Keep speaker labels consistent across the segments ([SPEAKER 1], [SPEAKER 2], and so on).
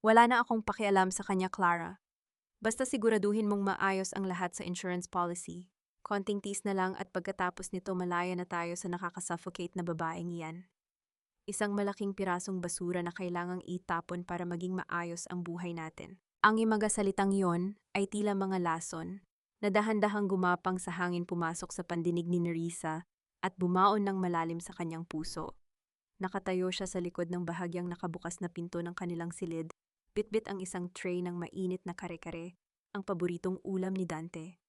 [SPEAKER 1] Wala na akong pakialam sa kanya, Clara. Basta siguraduhin mong maayos ang lahat sa insurance policy. Konting tis na lang at pagkatapos nito malaya na tayo sa nakakasuffocate na babaeng iyan. Isang malaking pirasong basura na kailangang itapon para maging maayos ang buhay natin. Ang imaga salitang iyon ay tila mga lason na dahan-dahang gumapang sa hangin pumasok sa pandinig ni Nerissa at bumaon ng malalim sa kanyang puso. Nakatayo siya sa likod ng bahagyang nakabukas na pinto ng kanilang silid, bitbit ang isang tray ng mainit na kare-kare, ang paboritong ulam ni Dante.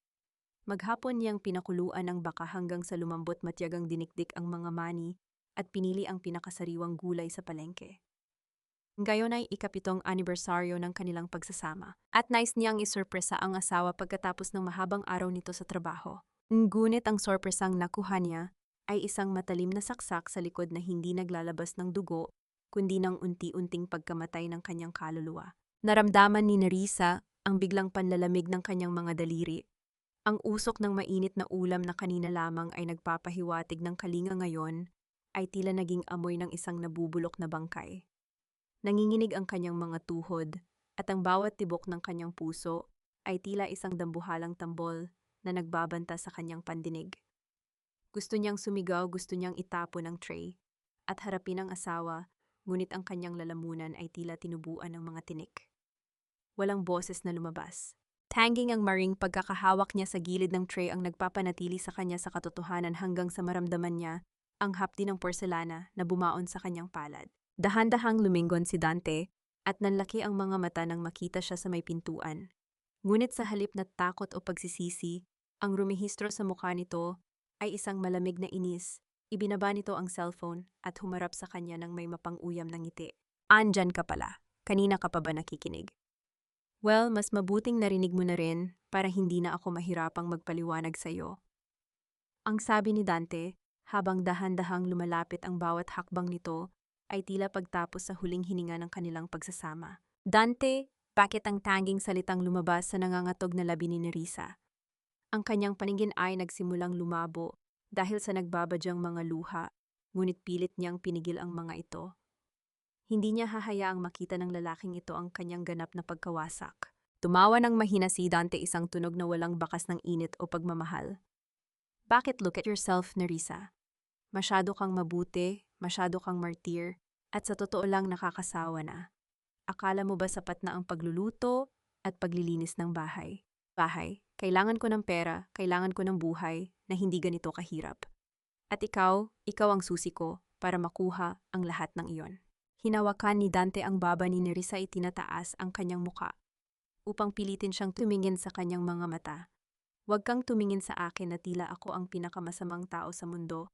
[SPEAKER 1] Maghapon niyang pinakuluan ang baka hanggang sa lumambot matyagang dinikdik ang mga mani at pinili ang pinakasariwang gulay sa palengke. Ngayon ay ikapitong anibersaryo ng kanilang pagsasama at nais niyang isurpresa ang asawa pagkatapos ng mahabang araw nito sa trabaho. Ngunit ang sorpresang nakuha niya ay isang matalim na saksak sa likod na hindi naglalabas ng dugo kundi ng unti-unting pagkamatay ng kanyang kaluluwa. Naramdaman ni Nerissa ang biglang panlalamig ng kanyang mga daliri. Ang usok ng mainit na ulam na kanina lamang ay nagpapahiwatig ng kalinga ngayon ay tila naging amoy ng isang nabubulok na bangkay. Nanginginig ang kanyang mga tuhod at ang bawat tibok ng kanyang puso ay tila isang dambuhalang tambol na nagbabanta sa kanyang pandinig. Gusto niyang sumigaw, gusto niyang itapon ang tray at harapin ang asawa, ngunit ang kanyang lalamunan ay tila tinubuan ng mga tinik. Walang boses na lumabas. Tanging ang maring pagkakahawak niya sa gilid ng tray ang nagpapanatili sa kanya sa katotohanan hanggang sa maramdaman niya ang hapdi ng porselana na bumaon sa kanyang palad. Dahan-dahang lumingon si Dante at nanlaki ang mga mata nang makita siya sa may pintuan. Ngunit sa halip na takot o pagsisisi, ang rumihistro sa mukha nito ay isang malamig na inis. Ibinaba nito ang cellphone at humarap sa kanya ng may mapang-uyam na ngiti. Andyan ka pala. Kanina ka pa ba nakikinig? Well, mas mabuting narinig mo na rin para hindi na ako mahirapang magpaliwanag sa iyo. Ang sabi ni Dante, habang dahan-dahang lumalapit ang bawat hakbang nito, ay tila pagtapos sa huling hininga ng kanilang pagsasama. Dante, bakit ang tanging salitang lumabas sa nangangatog na labi ni Nerissa? Ang kanyang paningin ay nagsimulang lumabo dahil sa nagbabadyang mga luha, ngunit pilit niyang pinigil ang mga ito. Hindi niya hahayaang makita ng lalaking ito ang kanyang ganap na pagkawasak. Tumawa ng mahina si Dante, isang tunog na walang bakas ng init o pagmamahal. Bakit look at yourself, Nerissa? Masyado kang mabuti, masyado kang martir, at sa totoo lang nakakasawa na. Akala mo ba sapat na ang pagluluto at paglilinis ng bahay? Kailangan ko ng pera, kailangan ko ng buhay na hindi ganito kahirap. At ikaw ang susi ko para makuha ang lahat ng iyon. Hinawakan ni Dante ang baba ni Nerissa, itinataas ang kanyang muka upang pilitin siyang tumingin sa kanyang mga mata. Huwag kang tumingin sa akin na tila ako ang pinakamasamang tao sa mundo.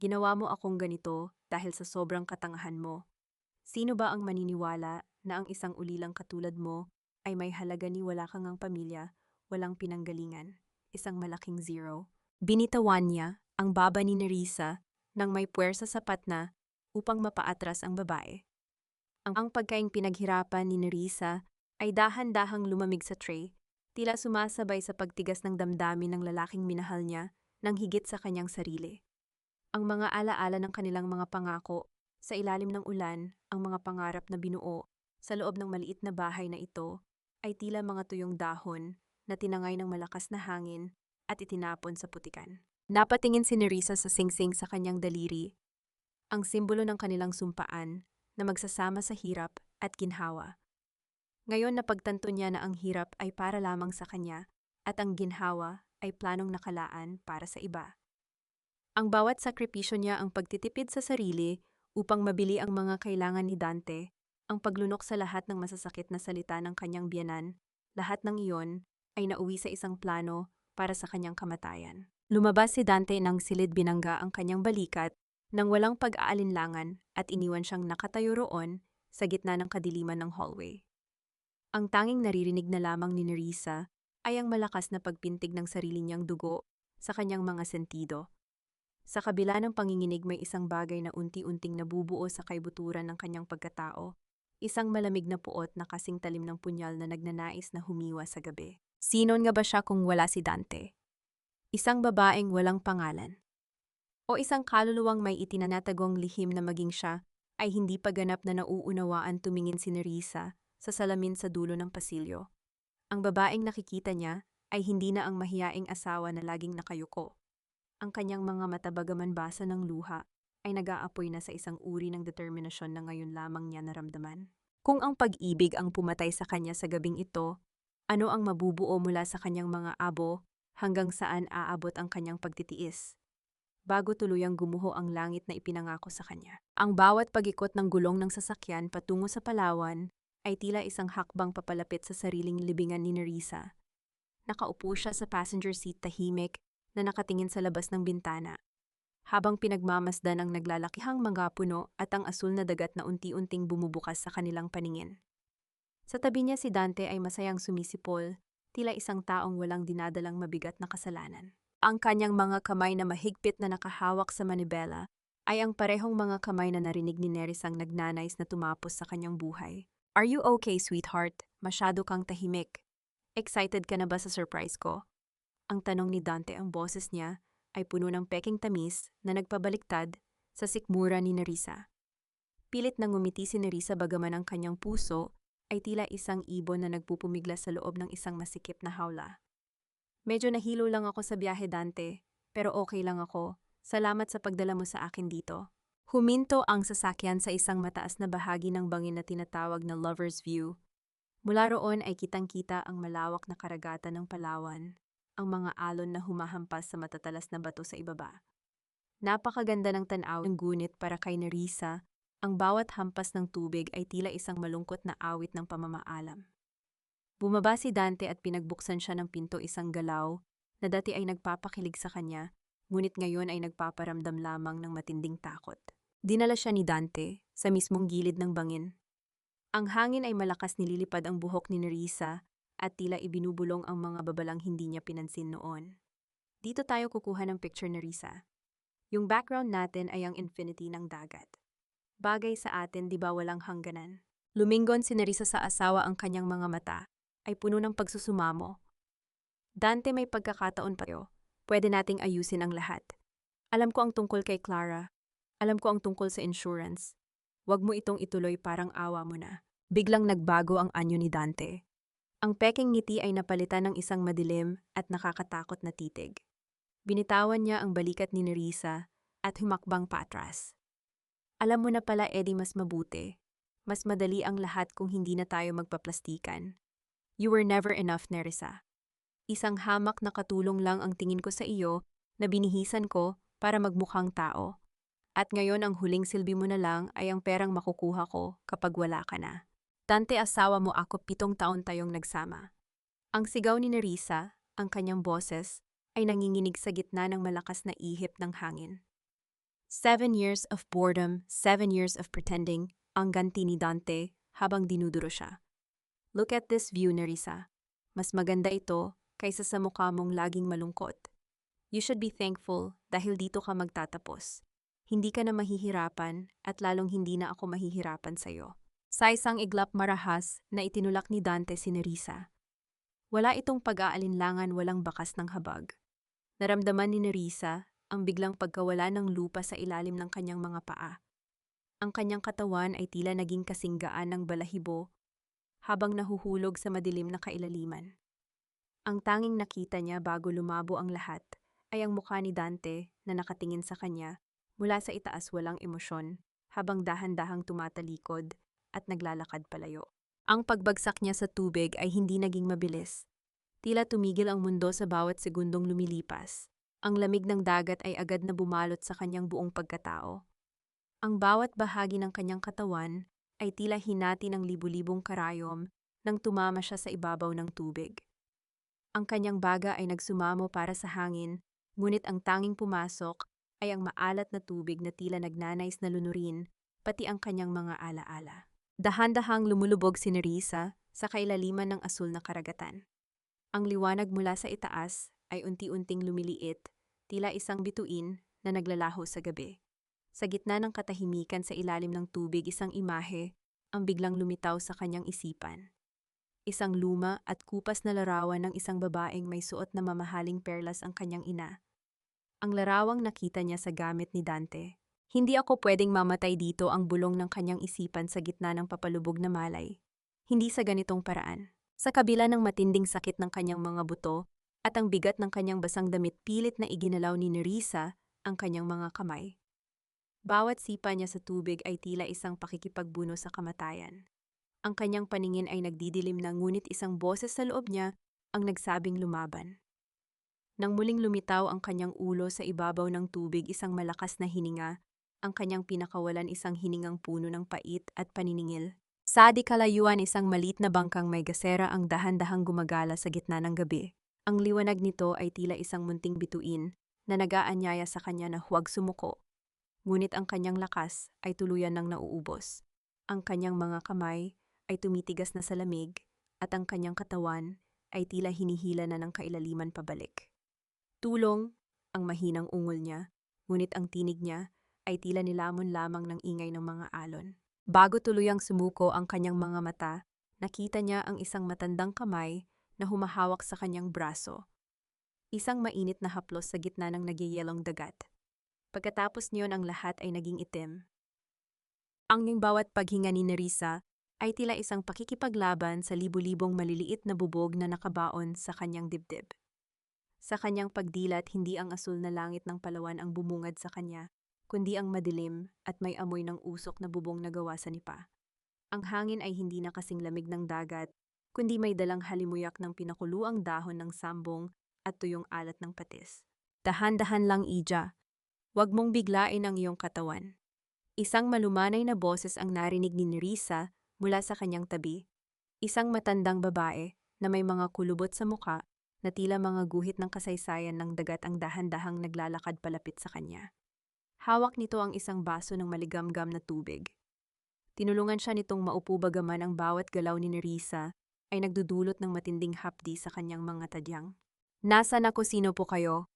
[SPEAKER 1] Ginawa mo akong ganito dahil sa sobrang katangahan mo. Sino ba ang maniniwala na ang isang ulilang katulad mo ay may halaga ni wala kang ang pamilya, walang pinanggalingan, isang malaking zero? Binitawan niya ang baba ni Nerissa nang may puwersa sapat na upang mapaatras ang babae. Ang pagkaing pinaghirapan ni Nerissa ay dahan-dahang lumamig sa tray, tila sumasabay sa pagtigas ng damdamin ng lalaking minahal niya nang higit sa kanyang sarili. Ang mga alaala ng kanilang mga pangako, sa ilalim ng ulan, ang mga pangarap na binuo sa loob ng maliit na bahay na ito ay tila mga tuyong dahon na tinangay ng malakas na hangin at itinapon sa putikan. Napatingin si Nerissa sa singsing sa kanyang daliri, ang simbolo ng kanilang sumpaan na magsasama sa hirap at ginhawa. Ngayon napagtanto niya na ang hirap ay para lamang sa kanya at ang ginhawa ay planong nakalaan para sa iba. Ang bawat sakripisyo niya, ang pagtitipid sa sarili upang mabili ang mga kailangan ni Dante, ang paglunok sa lahat ng masasakit na salita ng kanyang biyanan, lahat ng iyon ay nauwi sa isang plano para sa kanyang kamatayan. Lumabas si Dante nang silid binangga ang kanyang balikat nang walang pag-aalinlangan at iniwan siyang nakatayo roon sa gitna ng kadiliman ng hallway. Ang tanging naririnig na lamang ni Nerissa ay ang malakas na pagpintig ng sarili niyang dugo sa kanyang mga sentido. Sa kabila ng panginginig, may isang bagay na unti-unting nabubuo sa kaibuturan ng kanyang pagkatao, isang malamig na puot na kasing talim ng punyal na nagnanais na humiwa sa gabi. Sino nga ba siya kung wala si Dante? Isang babaeng walang pangalan. O isang kaluluwang may itinanatagong lihim na maging siya ay hindi pa ganap na nauunawaan. Tumingin si Nerissa sa salamin sa dulo ng pasilyo. Ang babaeng nakikita niya ay hindi na ang mahiyaing asawa na laging nakayuko. Ang kanyang mga mata bagaman basa ng luha ay nag-aapoy na sa isang uri ng determinasyon na ngayon lamang niya naramdaman. Kung ang pag-ibig ang pumatay sa kanya sa gabing ito, ano ang mabubuo mula sa kanyang mga abo hanggang saan aabot ang kanyang pagtitiis? Bago tuluyang gumuho ang langit na ipinangako sa kanya. Ang bawat pag-ikot ng gulong ng sasakyan patungo sa Palawan ay tila isang hakbang papalapit sa sariling libingan ni Nerissa. Nakaupo siya sa passenger seat tahimik na nakatingin sa labas ng bintana, habang pinagmamasdan ang naglalakihang mga puno at ang asul na dagat na unti-unting bumubukas sa kanilang paningin. Sa tabi niya si Dante ay masayang sumisipol, tila isang taong walang dinadalang mabigat na kasalanan. Ang kanyang mga kamay na mahigpit na nakahawak sa manibela ay ang parehong mga kamay na narinig ni Nerisang nagnanais na tumapos sa kanyang buhay. Are you okay, sweetheart? Masyado kang tahimik. Excited ka na ba sa surprise ko? Ang tanong ni Dante, ang boses niya ay puno ng peking tamis na nagpabaliktad sa sikmura ni Nerissa. Pilit na ngumiti si Nerissa bagaman ang kanyang puso ay tila isang ibon na nagpupumigla sa loob ng isang masikip na hawla. Medyo nahilo lang ako sa biyahe, Dante, pero okay lang ako. Salamat sa pagdala mo sa akin dito. Huminto ang sasakyan sa isang mataas na bahagi ng bangin na tinatawag na Lover's View. Mula roon ay kitang-kita ang malawak na karagatan ng Palawan, ang mga alon na humahampas sa matatalas na bato sa ibaba. Napakaganda ng tanaw, ngunit para kay Nerissa, ang bawat hampas ng tubig ay tila isang malungkot na awit ng pamamaalam. Bumaba si Dante at pinagbuksan siya ng pinto, isang galaw na dati ay nagpapakilig sa kanya, ngunit ngayon ay nagpaparamdam lamang ng matinding takot. Dinala siya ni Dante sa mismong gilid ng bangin. Ang hangin ay malakas, nililipad ang buhok ni Nerissa at tila ibinubulong ang mga babalang hindi niya pinansin noon. Dito tayo kukuha ng picture, Nerissa. Yung background natin ay ang infinity ng dagat. Bagay sa atin, di ba walang hangganan? Lumingon si Nerissa sa asawa, ang kanyang mga mata ay puno ng pagsusumamo. Dante, may pagkakataon pa tayo. Pwede nating ayusin ang lahat. Alam ko ang tungkol kay Clara. Alam ko ang tungkol sa insurance. Huwag mo itong ituloy, parang awa mo na. Biglang nagbago ang anyo ni Dante. Ang peking ngiti ay napalitan ng isang madilim at nakakatakot na titig. Binitawan niya ang balikat ni Nerissa at humakbang patras. Alam mo na pala, Eddie, mas mabuti. Mas madali ang lahat kung hindi na tayo magpaplastikan. You were never enough, Nerissa. Isang hamak na katulong lang ang tingin ko sa iyo na binihisan ko para magmukhang tao. At ngayon ang huling silbi mo na lang ay ang perang makukuha ko kapag wala ka na. Dante, asawa mo ako, 7 taon tayong nagsama. Ang sigaw ni Nerissa, ang kanyang boses, ay nanginginig sa gitna ng malakas na ihip ng hangin. 7 years of boredom, 7 years of pretending, ang ganti ni Dante habang dinuduro siya. Look at this view, Nerissa. Mas maganda ito kaysa sa mukha mong laging malungkot. You should be thankful dahil dito ka magtatapos. Hindi ka na mahihirapan at lalong hindi na ako mahihirapan sa'yo. Sa isang iglap marahas na itinulak ni Dante si Nerissa. Wala itong pag-aalinlangan, walang bakas ng habag. Naramdaman ni Nerissa ang biglang pagkawala ng lupa sa ilalim ng kanyang mga paa. Ang kanyang katawan ay tila naging kasinggaan ng balahibo habang nahuhulog sa madilim na kailaliman. Ang tanging nakita niya bago lumabo ang lahat ay ang mukha ni Dante na nakatingin sa kanya mula sa itaas, walang emosyon, habang dahan-dahang tumatalikod at naglalakad palayo. Ang pagbagsak niya sa tubig ay hindi naging mabilis. Tila tumigil ang mundo sa bawat segundong lumilipas. Ang lamig ng dagat ay agad na bumalot sa kanyang buong pagkatao. Ang bawat bahagi ng kanyang katawan ay tila hinati ng libu-libong karayom nang tumama siya sa ibabaw ng tubig. Ang kanyang baga ay nagsumamo para sa hangin, ngunit ang tanging pumasok ay ang maalat na tubig na tila nagnanais na lunurin, pati ang kanyang mga alaala. Dahan-dahang lumulubog si Nerissa sa kailaliman ng asul na karagatan. Ang liwanag mula sa itaas ay unti-unting lumiliit, tila isang bituin na naglalaho sa gabi. Sa gitna ng katahimikan sa ilalim ng tubig, isang imahe ang biglang lumitaw sa kanyang isipan. Isang luma at kupas na larawan ng isang babaeng may suot na mamahaling perlas ang kanyang ina. Ang larawang nakita niya sa gamit ni Dante. Hindi ako pwedeng mamatay dito, ang bulong ng kanyang isipan sa gitna ng papalubog na malay. hindi sa ganitong paraan. Sa kabila ng matinding sakit ng kanyang mga buto at ang bigat ng kanyang basang damit, pilit na iginalaw ni Nerissa ang kanyang mga kamay. Bawat sipa niya sa tubig ay tila isang pakikipagbuno sa kamatayan. Ang kanyang paningin ay nagdidilim na, ngunit isang boses sa loob niya ang nagsabing lumaban. Nang muling lumitaw ang kanyang ulo sa ibabaw ng tubig, isang malakas na hininga, ang kanyang pinakawalan, isang hiningang puno ng pait at paniningil. Sa di kalayuan, isang maliit na bangkang may gasera ang dahan-dahang gumagala sa gitna ng gabi. Ang liwanag nito ay tila isang munting bituin na nag-aanyaya sa kanya na huwag sumuko. Ngunit ang kanyang lakas ay tuluyan ng nauubos. Ang kanyang mga kamay ay tumitigas na sa lamig at ang kanyang katawan ay tila hinihila na ng kailaliman pabalik. Tulong ang mahinang ungol niya, ngunit ang tinig niya ay tila nilamon lamang ng ingay ng mga alon. Bago tuluyang sumuko ang kanyang mga mata, nakita niya ang isang matandang kamay na humahawak sa kanyang braso. Isang mainit na haplos sa gitna ng nagyayelong dagat. Pagkatapos niyon, ang lahat ay naging itim. Ang bawat paghinga ni Nerissa ay tila isang pakikipaglaban sa libu-libong maliliit na bubog na nakabaon sa kanyang dibdib. Sa kanyang pagdilat, hindi ang asul na langit ng Palawan ang bumungad sa kanya, kundi ang madilim at may amoy ng usok na bubong na gawa sa nipa. Ang hangin ay hindi na kasing lamig ng dagat, kundi may dalang halimuyak ng pinakuluang dahon ng sambong at tuyong alat ng patis. Dahan-dahan lang, Ija. Huwag mong biglain ang iyong katawan. Isang malumanay na boses ang narinig ni Nerissa mula sa kanyang tabi. Isang matandang babae na may mga kulubot sa muka na tila mga guhit ng kasaysayan ng dagat ang dahan-dahang naglalakad palapit sa kanya. Hawak nito ang isang baso ng maligamgam na tubig. Tinulungan siya nitong maupo, bagaman ang bawat galaw ni Nerissa ay nagdudulot ng matinding hapdi sa kanyang mga tadyang. "Nasaan ako? Sino po kayo?"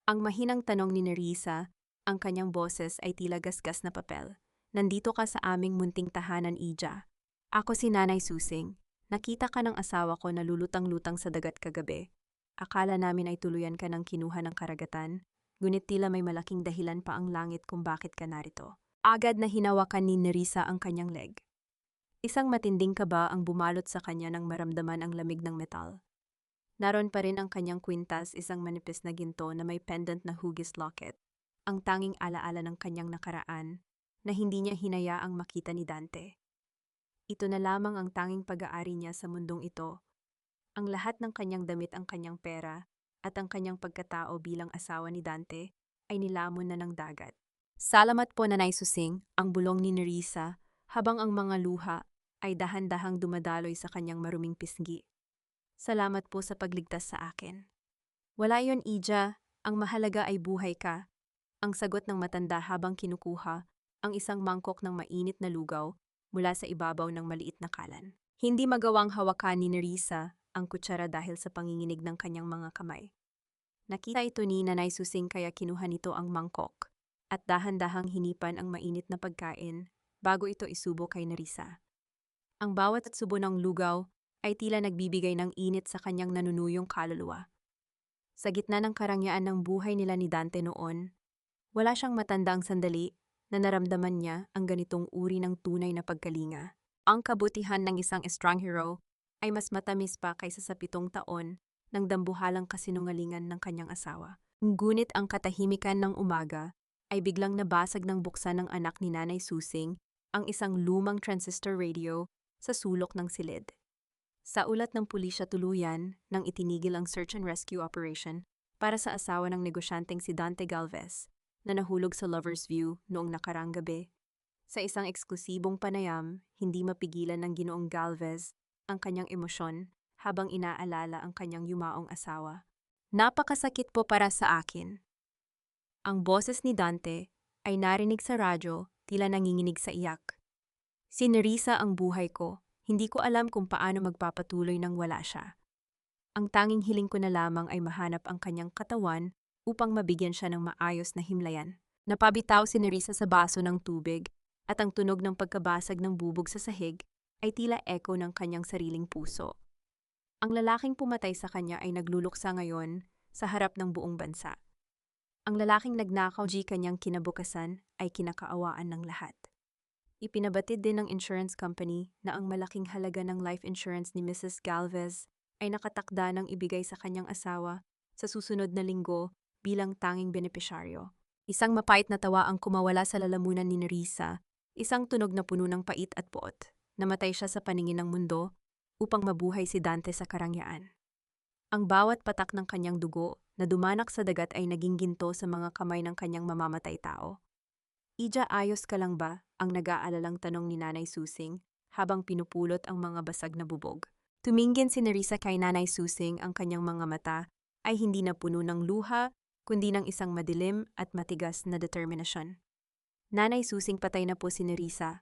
[SPEAKER 1] Ang mahinang tanong ni Nerissa. Ang kanyang boses ay tila gasgas na papel. "Nandito ka sa aming munting tahanan, Ija. Ako si Nanay Susing. Nakita ka ng asawa ko na lulutang-lutang sa dagat kagabi. Akala namin ay tuluyan ka ng kinuha ng karagatan, ngunit tila may malaking dahilan pa ang langit kung bakit ka narito." Agad na hinawakan ni Nerissa ang kanyang leg. Isang matinding kaba ang bumalot sa kanya nang maramdaman ang lamig ng metal. Naroon pa rin ang kanyang kwintas, isang manipis na ginto na may pendant na hugis locket. Ang tanging alaala ng kanyang nakaraan na hindi niya hinayaang makita ni Dante. Ito na lamang ang tanging pag-aari niya sa mundong ito. Ang lahat ng kanyang damit, ang kanyang pera, at ang kanyang pagkatao bilang asawa ni Dante ay nilamon na ng dagat. "Salamat po, Nanay Susing," ang bulong ni Nerissa, habang ang mga luha ay dahan-dahang dumadaloy sa kanyang maruming pisngi. "Salamat po sa pagligtas sa akin." "Wala yon, Ija. Ang mahalaga ay buhay ka," ang sagot ng matanda habang kinukuha ang isang mangkok ng mainit na lugaw mula sa ibabaw ng maliit na kalan. Hindi magawang hawakan ni Nerissa ang kutsara dahil sa panginginig ng kanyang mga kamay. Nakita ito ni Nanay Susing kaya kinuha nito ang mangkok at dahan-dahang hinipan ang mainit na pagkain bago ito isubo kay Nerissa. Ang bawat subo ng lugaw ay tila nagbibigay ng init sa kanyang nanunuyong kaluluwa. Sa gitna ng karangyaan ng buhay nila ni Dante noon, wala siyang matandang sandali na naramdaman niya ang ganitong uri ng tunay na pagkalinga. Ang kabutihan ng isang strong hero ay mas matamis pa kaysa sa 7 taon ng dambuhalang kasinungalingan ng kanyang asawa. Ngunit ang katahimikan ng umaga ay biglang nabasag ng buksan ng anak ni Nanay Susing, ang isang lumang transistor radio sa sulok ng silid. Sa ulat ng pulisya, tuluyan nang itinigil ang search and rescue operation para sa asawa ng negosyanteng si Dante Galvez na nahulog sa Lover's View noong nakarang gabi. Sa isang eksklusibong panayam, hindi mapigilan ng Ginoong Galvez ang kanyang emosyon habang inaalala ang kanyang yumaong asawa. "Napakasakit po para sa akin." Ang boses ni Dante ay narinig sa radyo, tila nanginginig sa iyak. "Si Nerissa ang buhay ko. Hindi ko alam kung paano magpapatuloy nang wala siya. Ang tanging hiling ko na lamang ay mahanap ang kanyang katawan upang mabigyan siya ng maayos na himlayan." Napabitaw si Nerissa sa baso ng tubig at ang tunog ng pagkabasag ng bubog sa sahig ay tila echo ng kanyang sariling puso. Ang lalaking pumatay sa kanya ay nagluluksa ngayon sa harap ng buong bansa. Ang lalaking nagnakaw kanyang kinabukasan ay kinakaawaan ng lahat. Ipinabatid din ng insurance company na ang malaking halaga ng life insurance ni Mrs. Galvez ay nakatakda ng ibigay sa kanyang asawa sa susunod na linggo bilang tanging benepisyaryo. Isang mapait na tawa ang kumawala sa lalamunan ni Nerissa, isang tunog na puno ng pait at poot. Namatay siya sa paningin ng mundo upang mabuhay si Dante sa karangyaan. Ang bawat patak ng kanyang dugo na dumanak sa dagat ay naging ginto sa mga kamay ng kanyang mamamatay tao. Ija, ayos ka lang ba? Ang nag-aalalang tanong ni Nanay Susing habang pinupulot ang mga basag na bubog. Tumingin si Nerissa kay Nanay Susing, ang kanyang mga mata ay hindi na puno ng luha, kundi ng isang madilim at matigas na determinasyon. Nanay Susing, patay na po si Nerissa.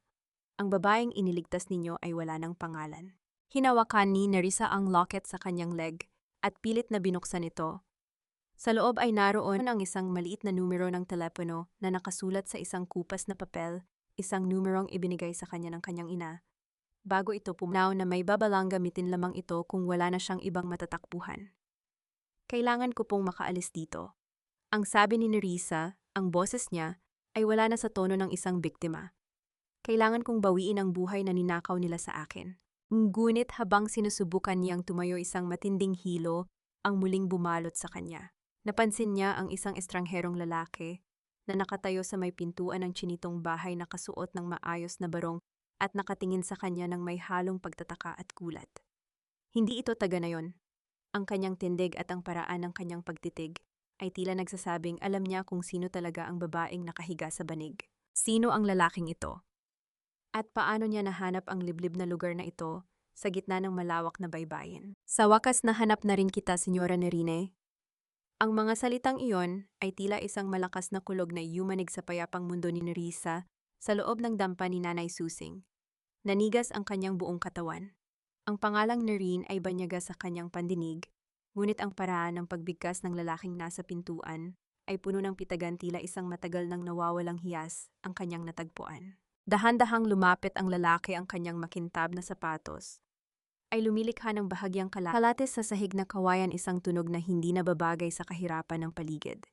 [SPEAKER 1] Ang babaeng iniligtas ninyo ay wala ng pangalan. Hinawakan ni Nerissa ang locket sa kanyang leg at pilit na binuksan ito. Sa loob ay naroon ang isang maliit na numero ng telepono na nakasulat sa isang kupas na papel, isang numerong ibinigay sa kanya ng kanyang ina. Bago ito pumaw na may babalang gamitin lamang ito kung wala na siyang ibang matatakbuhan. Kailangan ko pong makaalis dito. Ang sabi ni Nerissa, ang boses niya ay wala na sa tono ng isang biktima. Kailangan kong bawiin ang buhay na ninakaw nila sa akin. Ngunit habang sinusubukan niyang tumayo, isang matinding hilo ang muling bumalot sa kanya. Napansin niya ang isang estrangherong lalaki na nakatayo sa may pintuan ng tsinitong bahay, nakasuot ng maayos na barong at nakatingin sa kanya ng may halong pagtataka at gulat. Hindi ito taga na yon. Ang kanyang tindig at ang paraan ng kanyang pagtitig ay tila nagsasabing alam niya kung sino talaga ang babaeng nakahiga sa banig. Sino ang lalaking ito? At paano niya nahanap ang liblib na lugar na ito sa gitna ng malawak na baybayin? Sa wakas nahanap na rin kita, Senyora Nerine. Ang mga salitang iyon ay tila isang malakas na kulog na yumanig sa payapang mundo ni Nerissa sa loob ng dampa ni Nanay Susing. Nanigas ang kanyang buong katawan. Ang pangalang Nerine ay banyaga sa kanyang pandinig, ngunit ang paraan ng pagbigkas ng lalaking nasa pintuan ay puno ng pitagan, tila isang matagal nang nawawalang hiyas ang kanyang natagpuan. Dahan-dahang lumapit ang lalaki, ang kanyang makintab na sapatos ay lumilikha ng bahagyang kalates sa sahig na kawayan, isang tunog na hindi nababagay sa kahirapan ng paligid.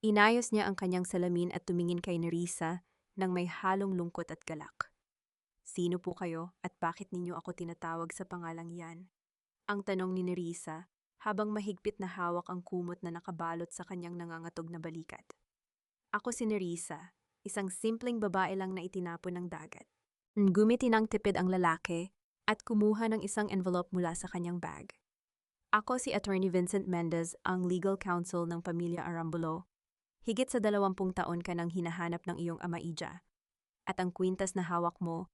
[SPEAKER 1] Inayos niya ang kanyang salamin at tumingin kay Nerissa nang may halong lungkot at galak. Sino po kayo at bakit ninyo ako tinatawag sa pangalang yan? Ang tanong ni Nerissa habang mahigpit na hawak ang kumot na nakabalot sa kanyang nangangatog na balikat. Ako si Nerissa, isang simpleng babae lang na itinapon ng dagat. Gumiti ng tipid ang lalaki at kumuha ng isang envelope mula sa kanyang bag. Ako si Attorney Vincent Mendez, ang legal counsel ng pamilya Arambulo. Higit sa 20 taon ka nang hinahanap ng iyong ama, Ija. At ang kwintas na hawak mo,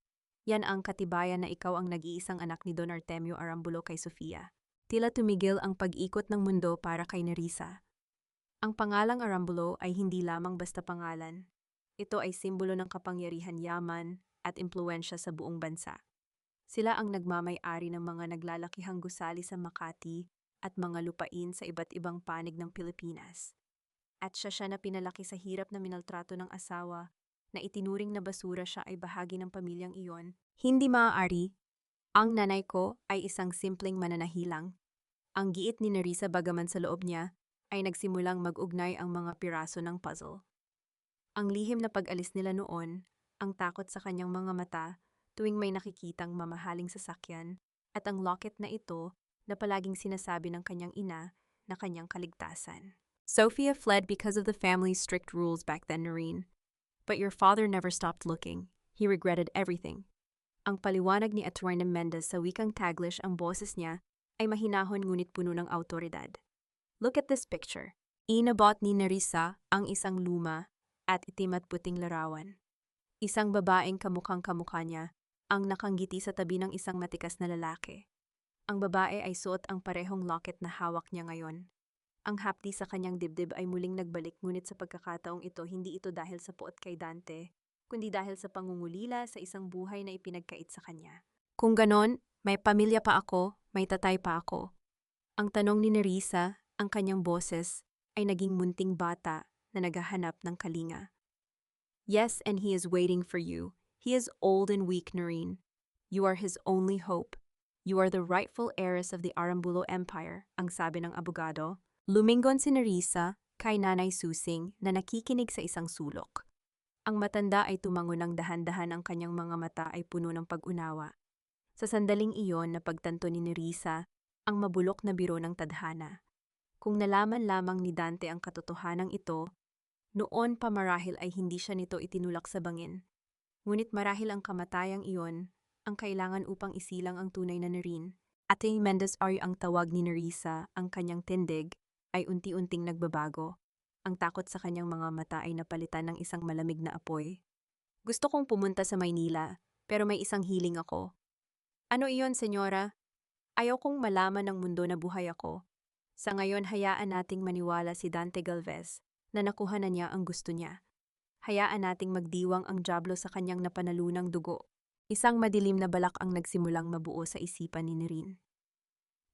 [SPEAKER 1] yan ang katibayan na ikaw ang nag-iisang anak ni Don Artemio Arambulo kay Sofia. Tila tumigil ang pag-ikot ng mundo para kay Nerissa. Ang pangalang Arambulo ay hindi lamang basta pangalan. Ito ay simbolo ng kapangyarihan, yaman at impluwensya sa buong bansa. Sila ang nagmamay-ari ng mga naglalakihang gusali sa Makati at mga lupain sa iba't ibang panig ng Pilipinas. At siya na pinalaki sa hirap na minaltrato ng asawa, na itinuring na basura siya ay bahagi ng pamilyang iyon. Hindi maaari. Ang nanay ko ay isang simpleng mananahilang. Ang giit ni Nerissa, bagaman sa loob niya ay nagsimulang mag-ugnay ang mga piraso ng puzzle. Ang lihim na pag-alis nila noon, ang takot sa kanyang mga mata tuwing may nakikitang mamahaling sasakyan, at ang locket na ito na palaging sinasabi ng kanyang ina na kanyang kaligtasan. Sofia fled because of the family's strict rules back then, Noreen. But your father never stopped looking. He regretted everything. Ang paliwanag ni Attorney Mendez sa wikang Taglish, ang boses niya ay mahinahon ngunit puno ng autoridad. Look at this picture. Inabot ni Nerissa ang isang luma at itim at puting larawan. Isang babaeng kamukhang kamukha niya ang nakanggiti sa tabi ng isang matikas na lalaki. Ang babae ay suot ang parehong locket na hawak niya ngayon. Ang hapdi sa kanyang dibdib ay muling nagbalik, ngunit sa pagkakataong ito, hindi ito dahil sa puot kay Dante, kundi dahil sa pangungulila sa isang buhay na ipinagkait sa kanya. Kung ganon, may pamilya pa ako, may tatay pa ako. Ang tanong ni Nerissa, ang kanyang boses, ay naging munting bata na naghahanap ng kalinga. Yes, and he is waiting for you. He is old and weak, Noreen. You are his only hope. You are the rightful heiress of the Arambulo Empire, ang sabi ng abogado. Lumingon si Nerissa kay Nanay Susing na nakikinig sa isang sulok. Ang matanda ay tumango ng dahan-dahan, ang kanyang mga mata ay puno ng pag-unawa. Sa sandaling iyon napagtanto ni Nerissa ang mabulok na biro ng tadhana. Kung nalaman lamang ni Dante ang katotohanang ito, noon pa marahil ay hindi siya nito itinulak sa bangin. Ngunit marahil ang kamatayang iyon ang kailangan upang isilang ang tunay na Nerine. Ate Mendez ay ang tawag ni Nerissa, ang kanyang tindig ay unti-unting nagbabago. Ang takot sa kanyang mga mata ay napalitan ng isang malamig na apoy. Gusto kong pumunta sa Maynila, pero may isang hiling ako. Ano iyon, senyora? Ayaw kong malaman ng mundo na buhay ako. Sa ngayon, hayaan nating maniwala si Dante Galvez na nakuha na niya ang gusto niya. Hayaan nating magdiwang ang dyablo sa kanyang napanalunang dugo. Isang madilim na balak ang nagsimulang mabuo sa isipan ni Nerine.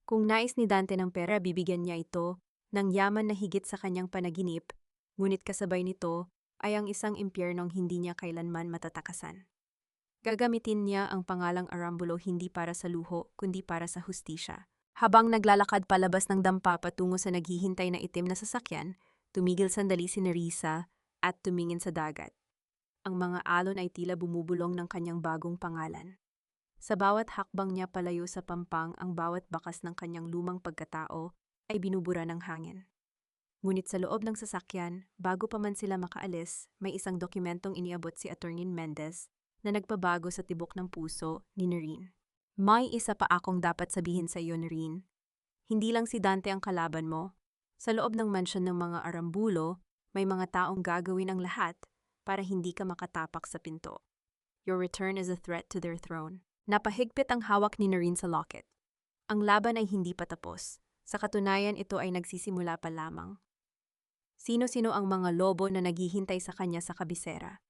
[SPEAKER 1] Kung nais ni Dante ng pera, bibigyan niya ito ng yaman na higit sa kanyang panaginip, ngunit kasabay nito ay ang isang impyernong hindi niya kailanman matatakasan. Gagamitin niya ang pangalang Arambulo hindi para sa luho, kundi para sa hustisya. Habang naglalakad palabas ng dampa patungo sa naghihintay na itim na sasakyan, tumigil sandali si Nerissa at tumingin sa dagat. Ang mga alon ay tila bumubulong ng kanyang bagong pangalan. Sa bawat hakbang niya palayo sa pampang, ang bawat bakas ng kanyang lumang pagkatao ay binubura ng hangin. Ngunit sa loob ng sasakyan, bago pa man sila makaalis, may isang dokumentong iniabot si Atty. Mendez na nagpabago sa tibok ng puso ni Nerine. May isa pa akong dapat sabihin sa iyo, Nerine. Hindi lang si Dante ang kalaban mo. Sa loob ng mansyon ng mga Arambulo, may mga taong gagawin ang lahat para hindi ka makatapak sa pinto. Your return is a threat to their throne. Napahigpit ang hawak ni Nerine sa locket. Ang laban ay hindi pa tapos. Sa katunayan, ito ay nagsisimula pa lamang. Sino-sino ang mga lobo na naghihintay sa kanya sa kabisera?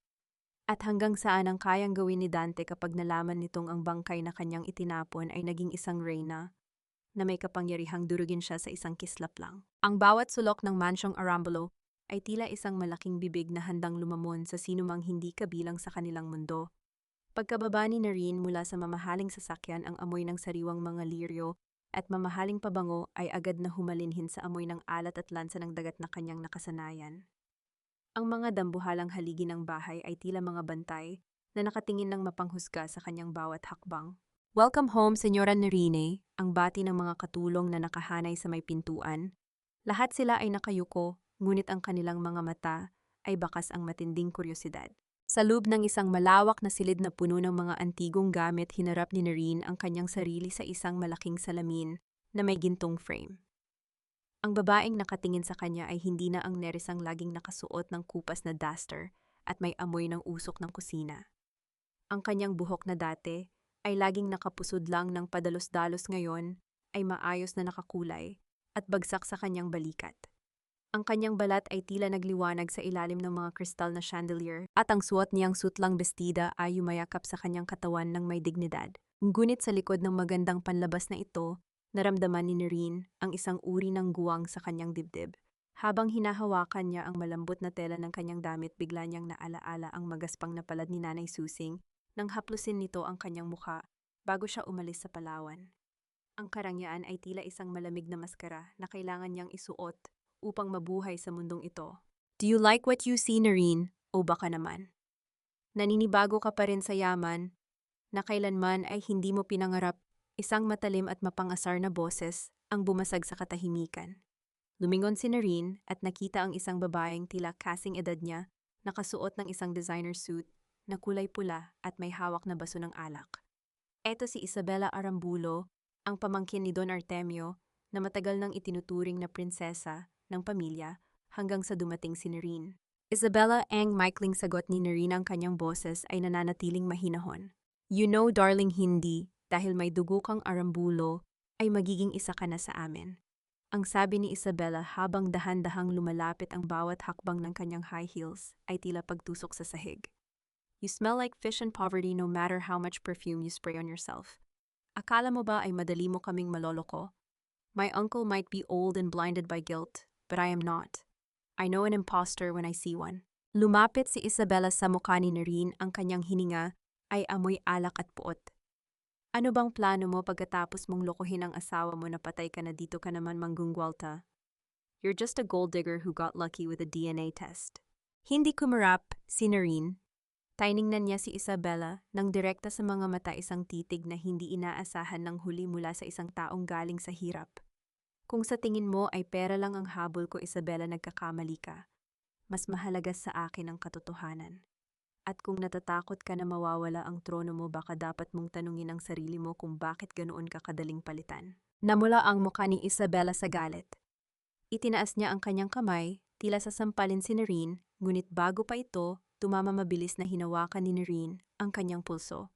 [SPEAKER 1] At hanggang saan ang kayang gawin ni Dante kapag nalaman nitong ang bangkay na kanyang itinapon ay naging isang reyna na may kapangyarihang durugin siya sa isang kislap lang. Ang bawat sulok ng mansyong Arambulo ay tila isang malaking bibig na handang lumamon sa sinumang hindi kabilang sa kanilang mundo. Pagkababa ni Nerine mula sa mamahaling sasakyan, ang amoy ng sariwang mga liryo at mamahaling pabango ay agad na humalinhin sa amoy ng alat at lansa ng dagat na kanyang nakasanayan. Ang mga dambuhalang haligi ng bahay ay tila mga bantay na nakatingin ng mapanghusga sa kanyang bawat hakbang. Welcome home, Senyora Nerine, ang bati ng mga katulong na nakahanay sa may pintuan. Lahat sila ay nakayuko, ngunit ang kanilang mga mata ay bakas ang matinding kuryosidad. Sa loob ng isang malawak na silid na puno ng mga antigong gamit, hinarap ni Nerine ang kanyang sarili sa isang malaking salamin na may gintong frame. Ang babaeng nakatingin sa kanya ay hindi na ang Nerisang laging nakasuot ng kupas na duster at may amoy ng usok ng kusina. Ang kanyang buhok na dati ay laging nakapusod lang ng padalos-dalos, ngayon ay maayos na nakakulay at bagsak sa kanyang balikat. Ang kanyang balat ay tila nagliwanag sa ilalim ng mga kristal na chandelier at ang suot niyang sutlang bestida ay yumayakap sa kanyang katawan ng may dignidad. Ngunit sa likod ng magandang panlabas na ito, naramdaman ni Nerine ang isang uri ng guwang sa kanyang dibdib. Habang hinahawakan niya ang malambot na tela ng kanyang damit, bigla niyang naalaala ang magaspang na palad ni Nanay Susing nang haplusin nito ang kanyang mukha bago siya umalis sa Palawan. Ang karangyaan ay tila isang malamig na maskara na kailangan niyang isuot upang mabuhay sa mundong ito. Do you like what you see, Nerine? O baka naman naninibago ka pa rin sa yaman na kailanman ay hindi mo pinangarap? Isang matalim at mapangasar na boses ang bumasag sa katahimikan. Lumingon si Nerine at nakita ang isang babaeng tila kasing edad niya, nakasuot ng isang designer suit na kulay pula at may hawak na baso ng alak. Eto si Isabela Arambulo, ang pamangkin ni Don Artemio na matagal nang itinuturing na prinsesa ng pamilya hanggang sa dumating si Nerine. Isabela, ang maikling sagot ni Nerine, ang kanyang boses ay nananatiling mahinahon. You know, darling, hindi. Dahil may dugo kang Arambulo, ay magiging isa ka na sa amin. Ang sabi ni Isabela habang dahan-dahang lumalapit, ang bawat hakbang ng kanyang high heels ay tila pagtusok sa sahig. You smell like fish and poverty no matter how much perfume you spray on yourself. Akala mo ba ay madali mo kaming maloloko? My uncle might be old and blinded by guilt, but I am not. I know an imposter when I see one. Lumapit si Isabela sa mukha ni Nerine, ang kanyang hininga ay amoy alak at puot. Ano bang plano mo pagkatapos mong lokohin ang asawa mo na patay ka na dito ka naman manggungwalta? You're just a gold digger who got lucky with a DNA test. Hindi kumarap si Noreen. Tiningnan niya si Isabela nang direkta sa mga mata, isang titig na hindi inaasahan ng huli mula sa isang taong galing sa hirap. Kung sa tingin mo ay pera lang ang habol ko, Isabela, nagkakamali ka. Mas mahalaga sa akin ang katotohanan. At kung natatakot ka na mawawala ang trono mo, baka dapat mong tanungin ang sarili mo kung bakit ganoon ka kadaling palitan. Namula ang mukha ni Isabela sa galit. Itinaas niya ang kanyang kamay, tila sasampalin si Noreen, ngunit bago pa ito, tumama mabilis na hinawakan ni Noreen ang kanyang pulso.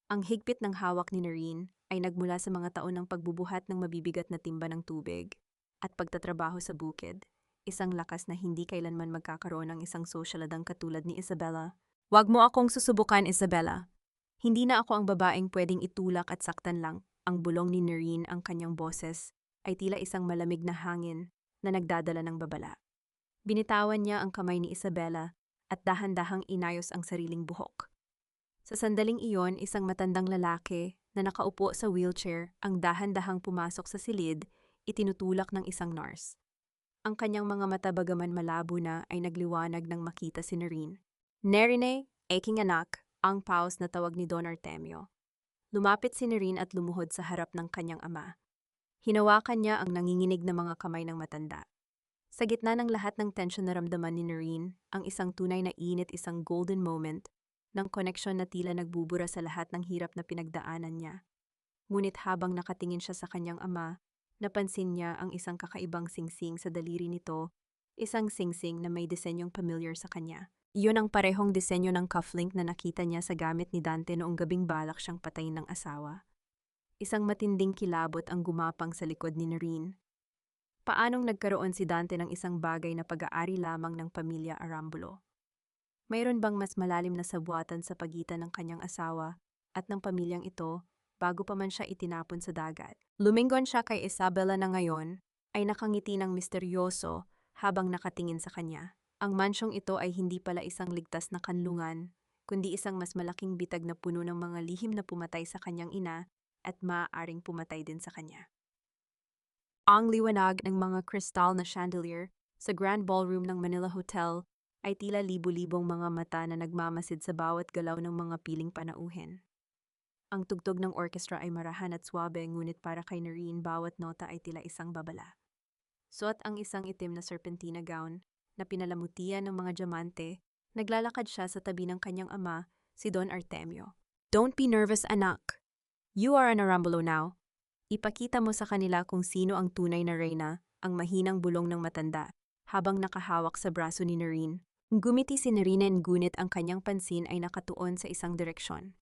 [SPEAKER 1] Ang higpit ng hawak ni Noreen ay nagmula sa mga taon ng pagbubuhat ng mabibigat na timba ng tubig at pagtatrabaho sa bukid, isang lakas na hindi kailanman magkakaroon ng isang sosyaladang katulad ni Isabela. Huwag mo akong susubukan, Isabela. Hindi na ako ang babaeng pwedeng itulak at saktan lang. Ang bulong ni Noreen, ang kanyang boses, ay tila isang malamig na hangin na nagdadala ng babala. Binitawan niya ang kamay ni Isabela at dahan-dahang inayos ang sariling buhok. Sa sandaling iyon, isang matandang lalaki na nakaupo sa wheelchair ang dahan-dahang pumasok sa silid, itinutulak ng isang nurse. Ang kanyang mga mata, bagaman malabo na, ay nagliwanag nang makita si Noreen. "Nerine, aking anak," ang paus na tawag ni Don Artemio. Lumapit si Noreen at lumuhod sa harap ng kanyang ama. Hinawakan niya ang nanginginig na mga kamay ng matanda. Sa gitna ng lahat ng tensyon na ramdaman ni Noreen, ang isang tunay na init, isang golden moment ng koneksyon na tila nagbubura sa lahat ng hirap na pinagdaanan niya. Ngunit habang nakatingin siya sa kanyang ama, napansin niya ang isang kakaibang singsing sa daliri nito, isang singsing na may disenyong familiar sa kanya. Iyon ang parehong disenyo ng cufflink na nakita niya sa gamit ni Dante noong gabing balak siyang patayin ng asawa. Isang matinding kilabot ang gumapang sa likod ni Noreen. Paanong nagkaroon si Dante ng isang bagay na pag-aari lamang ng pamilya Arambulo? Mayroon bang mas malalim na sabuatan sa pagitan ng kanyang asawa at ng pamilyang ito bago pa man siya itinapon sa dagat? Lumingon siya kay Isabela na ngayon ay nakangiti ng misteryoso habang nakatingin sa kanya. Ang mansyong ito ay hindi pala isang ligtas na kanlungan, kundi isang mas malaking bitag na puno ng mga lihim na pumatay sa kanyang ina at maaaring pumatay din sa kanya. Ang liwanag ng mga kristal na chandelier sa Grand Ballroom ng Manila Hotel ay tila libu-libong mga mata na nagmamasid sa bawat galaw ng mga piling panauhin. Ang tugtog ng orkestra ay marahan at swabe, ngunit para kay Noreen, bawat nota ay tila isang babala. Suot ang isang itim na serpentina gown na pinalamutian ng mga diamante, naglalakad siya sa tabi ng kanyang ama, si Don Artemio. "Don't be nervous, anak. You are an Arambulo now." Ipakita mo sa kanila kung sino ang tunay na reyna, ang mahinang bulong ng matanda, habang nakahawak sa braso ni Noreen. Gumiti si Noreen, ngunit ang kanyang pansin ay nakatuon sa isang direksyon.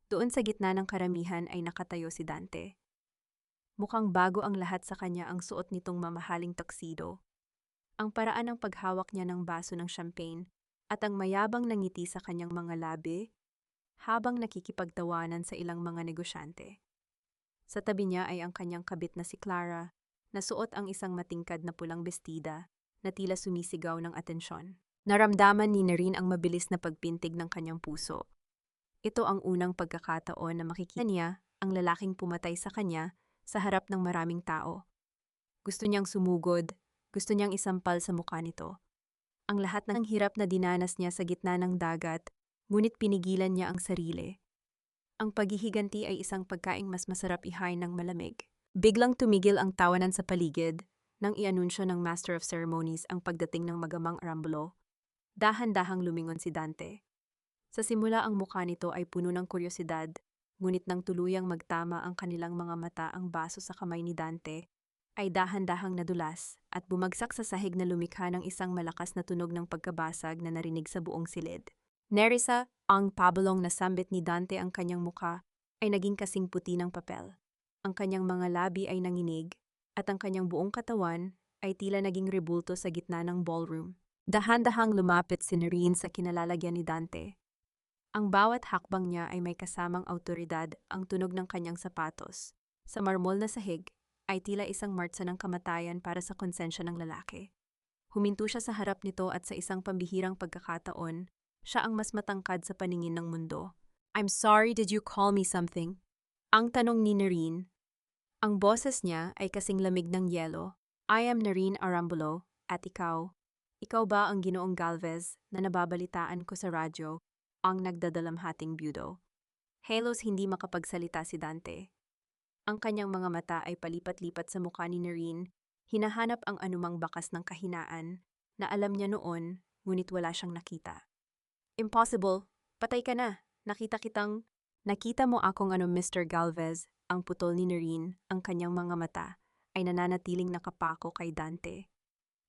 [SPEAKER 1] Doon sa gitna ng karamihan ay nakatayo si Dante. Mukhang bago ang lahat sa kanya ang suot nitong mamahaling tuxedo, ang paraan ng paghawak niya ng baso ng champagne, at ang mayabang na ngiti sa kanyang mga labi habang nakikipagtawanan sa ilang mga negosyante. Sa tabi niya ay ang kanyang kabit na si Clara, na suot ang isang matingkad na pulang bestida na tila sumisigaw ng atensyon. Naramdaman ni Noreen ang mabilis na pagpintig ng kanyang puso. Ito ang unang pagkakataon na makikita niya ang lalaking pumatay sa kanya sa harap ng maraming tao. Gusto niyang sumugod, gusto niyang isampal sa mukha nito. Ang lahat ng hirap na dinanas niya sa gitna ng dagat, ngunit pinigilan niya ang sarili. Ang paghihiganti ay isang pagkaing mas masarap ihain ng malamig. Biglang tumigil ang tawanan sa paligid nang ianunsyo ng Master of Ceremonies ang pagdating ng magamang Arambulo. Dahan-dahang lumingon si Dante. Sa simula ang mukha nito ay puno ng kuryosidad, ngunit nang tuluyang magtama ang kanilang mga mata, ang baso sa kamay ni Dante ay dahan-dahang nadulas at bumagsak sa sahig na lumikha ng isang malakas na tunog ng pagkabasag na narinig sa buong silid. Nerissa, ang pabalong na sambit ni Dante, ang kanyang mukha ay naging kasing puti ng papel. Ang kanyang mga labi ay nanginig at ang kanyang buong katawan ay tila naging rebulto sa gitna ng ballroom. Dahan-dahang lumapit si Noreen sa kinalalagyan ni Dante. Ang bawat hakbang niya ay may kasamang awtoridad, ang tunog ng kanyang sapatos sa marmol na sahig ay tila isang martsa ng kamatayan para sa konsensya ng lalaki. Huminto siya sa harap nito at sa isang pambihirang pagkakataon, siya ang mas matangkad sa paningin ng mundo. "I'm sorry, did you call me something?" Ang tanong ni Noreen. Ang boses niya ay kasing lamig ng yelo. "I am Noreen Arambulo, at ikaw?" Ikaw ba ang Ginoong Galvez na nababalitaan ko sa radyo, ang nagdadalamhating byudo? Halos hindi makapagsalita si Dante. Ang kanyang mga mata ay palipat-lipat sa mukha ni Noreen, hinahanap ang anumang bakas ng kahinaan na alam niya noon, ngunit wala siyang nakita. Impossible! Patay ka na! Nakita mo akong Mr. Galvez, ang putol ni Noreen, ang kanyang mga mata, ay nananatiling nakapako kay Dante.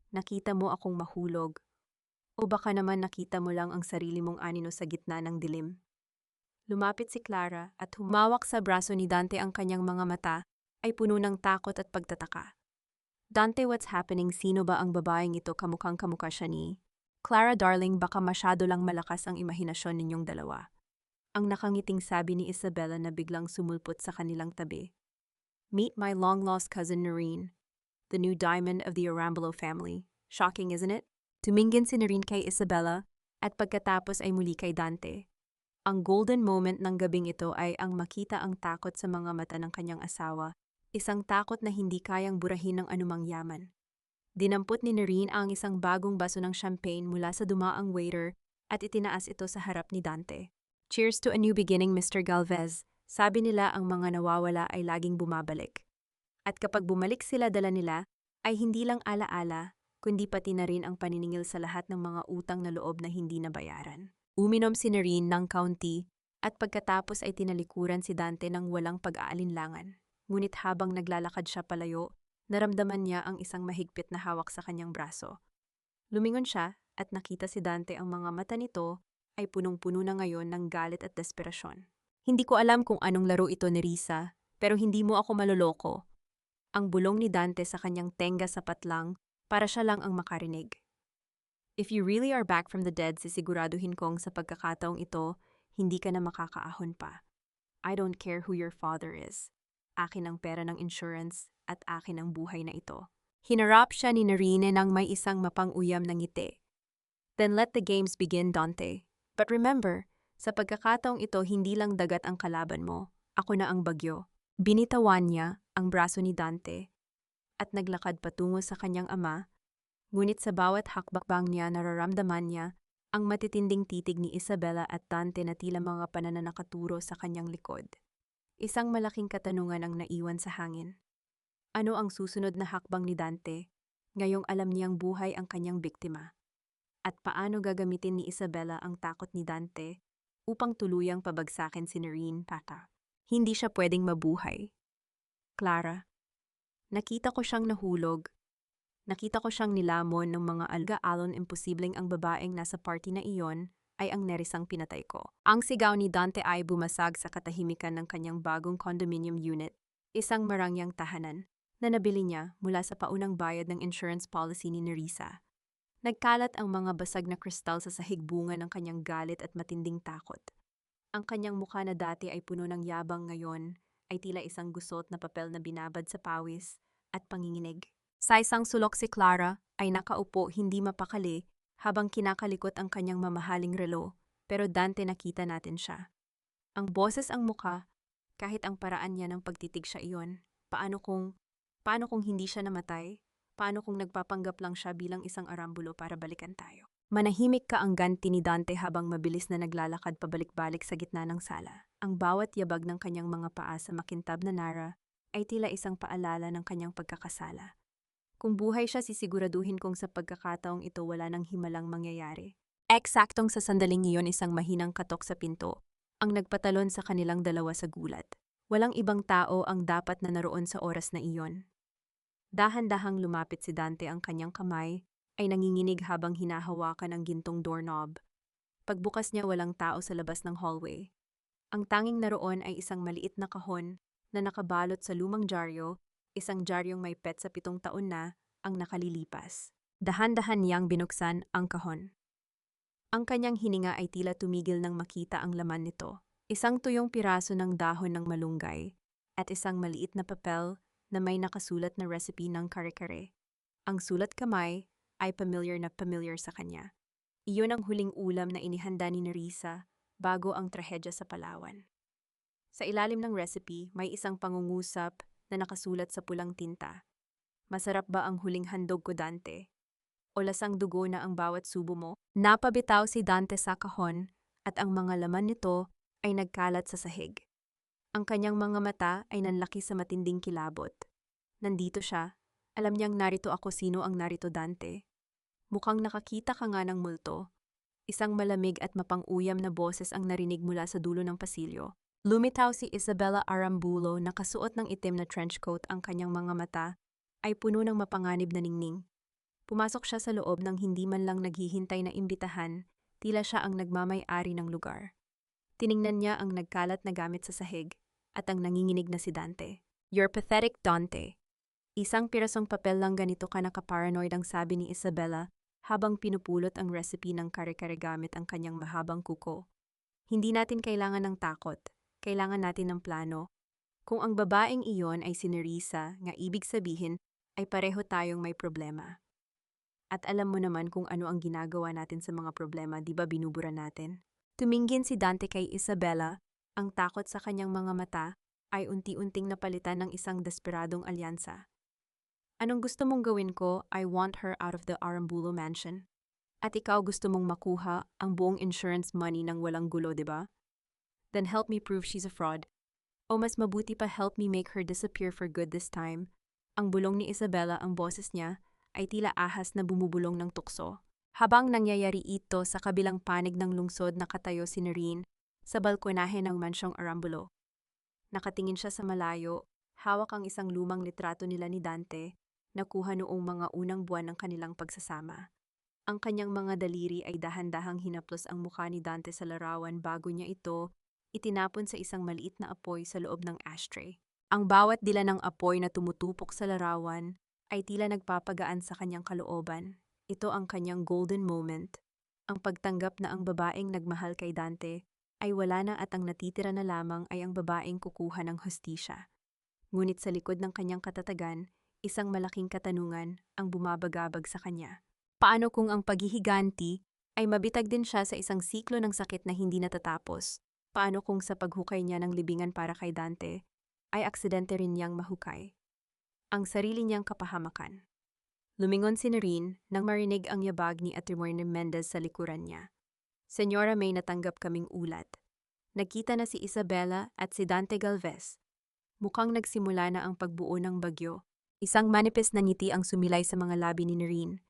[SPEAKER 1] Nakita mo akong mahulog. O baka naman nakita mo lang ang sarili mong anino sa gitna ng dilim. Lumapit si Clara at humawak sa braso ni Dante. Ang kanyang mga mata ay puno ng takot at pagtataka. Dante, what's happening? Sino ba ang babaeng ito? Kamukhang kamukha siya ni Clara, darling, baka masyado lang malakas ang imahinasyon ninyong dalawa. Ang nakangiting sabi ni Isabella na biglang sumulpot sa kanilang tabi. Meet my long-lost cousin Noreen, the new diamond of the Arambulo family. Shocking, isn't it? Tumingin si Noreen kay Isabella at pagkatapos ay muli kay Dante. Ang golden moment ng gabing ito ay ang makita ang takot sa mga mata ng kanyang asawa, isang takot na hindi kayang burahin ng anumang yaman. Dinampot ni Noreen ang isang bagong baso ng champagne mula sa dumaang waiter at itinaas ito sa harap ni Dante. Cheers to a new beginning, Mr. Galvez. Sabi nila ang mga nawawala ay laging bumabalik. At kapag bumalik sila dala nila, ay hindi lang alaala, kundi pati na rin ang paniningil sa lahat ng mga utang na loob na hindi nabayaran. Uminom si Noreen ng kaunti at pagkatapos ay tinalikuran si Dante ng walang pag-aalinlangan. Ngunit habang naglalakad siya palayo, naramdaman niya ang isang mahigpit na hawak sa kanyang braso. Lumingon siya at nakita si Dante ang mga mata nito ay punong-puno na ngayon ng galit at desperasyon. Hindi ko alam kung anong laro ito ni Risa, pero hindi mo ako maloloko. Ang bulong ni Dante sa kanyang tenga sapat lang para siya lang ang makarinig. If you really are back from the dead, sisiguraduhin kong sa pagkakataong ito, hindi ka na makakaahon pa. I don't care who your father is. Akin ang pera ng insurance at akin ang buhay na ito. Hinarap siya ni Noreen nang may isang mapang-uyam na ngiti. Then let the games begin, Dante. But remember, sa pagkakataong ito hindi lang dagat ang kalaban mo, ako na ang bagyo. Binitawan niya ang braso ni Dante at naglakad patungo sa kanyang ama, ngunit sa bawat hakbang niya nararamdaman niya ang matitinding titig ni Isabella at Dante na tila mga pananakaturo sa kanyang likod. Isang malaking katanungan ang naiwan sa hangin. Ano ang susunod na hakbang ni Dante, ngayong alam niyang buhay ang kanyang biktima? At paano gagamitin ni Isabella ang takot ni Dante upang tuluyang pabagsakin si Noreen? Hindi siya pwedeng mabuhay. Clara, nakita ko siyang nahulog. Nakita ko siyang nilamon ng mga alga-alon. Imposibleng ang babaeng nasa party na iyon ay ang nerisang pinatay ko. Ang sigaw ni Dante ay bumasag sa katahimikan ng kanyang bagong condominium unit, isang marangyang tahanan na nabili niya mula sa paunang bayad ng insurance policy ni Nerissa. Nagkalat ang mga basag na kristal sa sahig, bunga ng kanyang galit at matinding takot. Ang kanyang mukha na dati ay puno ng yabang ngayon ay tila isang gusot na papel na binabad sa pawis at panginginig. Sa isang sulok si Clara ay nakaupo hindi mapakali habang kinakalikot ang kanyang mamahaling relo, pero Dante, nakita natin siya. Ang boses, ang mukha, kahit ang paraan niya ng pagtitig siya iyon. Paano kung hindi siya namatay? Paano kung nagpapanggap lang siya bilang isang Arambulo para balikan tayo? Manahimik ka, ang ganti ni Dante habang mabilis na naglalakad pabalik-balik sa gitna ng sala. Ang bawat yabag ng kanyang mga paa sa makintab na nara ay tila isang paalala ng kanyang pagkakasala. Kung buhay siya, sisiguraduhin kong sa pagkakataong ito wala nang himalang mangyayari. Eksaktong sa sandaling iyon, isang mahinang katok sa pinto ang nagpatalon sa kanilang dalawa sa gulat. Walang ibang tao ang dapat na naroon sa oras na iyon. Dahan-dahang lumapit si Dante, ang kanyang kamay ay nanginginig habang hinahawakan ang gintong doorknob. Pagbukas niya, walang tao sa labas ng hallway. Ang tanging naroon ay isang maliit na kahon na nakabalot sa lumang dyaryo, isang dyaryong may petsa 7 taon na ang nakalilipas. Dahan-dahan niyang binuksan ang kahon. Ang kanyang hininga ay tila tumigil nang makita ang laman nito. Isang tuyong piraso ng dahon ng malunggay at isang maliit na papel na may nakasulat na recipe ng kare-kare. Ang sulat kamay ay familiar sa kanya. Iyon ang huling ulam na inihanda ni Nerissa bago ang trahedya sa Palawan. Sa ilalim ng recipe, may isang pangungusap na nakasulat sa pulang tinta. Masarap ba ang huling handog ko, Dante? o lasang dugo na ang bawat subo mo? Napabitaw si Dante sa kahon at ang mga laman nito ay nagkalat sa sahig. Ang kanyang mga mata ay nanlaki sa matinding kilabot. Nandito siya. Alam niyang narito ako. Sino ang narito, Dante? Mukhang nakakita ka nga ng multo. Isang malamig at mapang-uyam na boses ang narinig mula sa dulo ng pasilyo. Lumitaw si Isabella Arambulo, nakasuot ng itim na trench coat. Ang kanyang mga mata ay puno ng mapanganib na ningning. Pumasok siya sa loob ng hindi man lang naghihintay na imbitahan, tila siya ang nagmamay-ari ng lugar. Tiningnan niya ang nagkalat na gamit sa sahig at ang nanginginig na si Dante. "You're pathetic, Dante." Isang pirasong papel lang ganito ka nakaparanoid, ang sabi ni Isabella habang pinupulot ang recipe ng kare-kare gamit ang kanyang mahabang kuko. "Hindi natin kailangan ng takot. Kailangan natin ng plano. Kung ang babaeng iyon ay si Nerissa, nga ibig sabihin ay pareho tayong may problema. At alam mo naman kung ano ang ginagawa natin sa mga problema, di ba binubura natin?" Tumingin si Dante kay Isabella, ang takot sa kanyang mga mata ay unti-unting napalitan ng isang desperadong alyansa. "Anong gusto mong gawin ko? I want her out of the Arambulo mansion. At ikaw gusto mong makuha ang buong insurance money ng walang gulo, di ba? Then help me prove she's a fraud. O mas mabuti pa, help me make her disappear for good this time." Ang bulong ni Isabella, ang boses niya ay tila ahas na bumubulong ng tukso. Habang nangyayari ito sa kabilang panig ng lungsod, nakatayo si Nerine sa balkonahe ng mansyong Arambulo. Nakatingin siya sa malayo, hawak ang isang lumang litrato nila ni Dante, nakuha noong mga unang buwan ng kanilang pagsasama. Ang kanyang mga daliri ay dahan-dahang hinaplos ang mukha ni Dante sa larawan bago niya ito itinapon sa isang maliit na apoy sa loob ng ashtray. Ang bawat dila ng apoy na tumutupok sa larawan ay tila nagpapagaan sa kanyang kalooban. Ito ang kanyang golden moment, ang pagtanggap na ang babaeng nagmahal kay Dante ay wala na at ang natitira na lamang ay ang babaeng kukuha ng hustisya. Ngunit sa likod ng kanyang katatagan, isang malaking katanungan ang bumabagabag sa kanya. Paano kung ang paghihiganti ay mabitag din siya sa isang siklo ng sakit na hindi natatapos? Paano kung sa paghukay niya ng libingan para kay Dante ay aksidente rin niyang mahukay ang sarili niyang kapahamakan? Lumingon si Nerine nang marinig ang yabag ni Atty. Mendez sa likuran niya. "Senyora, may natanggap kaming ulat. Nagkita na si Isabella at si Dante Galvez. Mukhang nagsimula na ang pagbuo ng bagyo." Isang manipis na ngiti ang sumilay sa mga labi ni Nerine.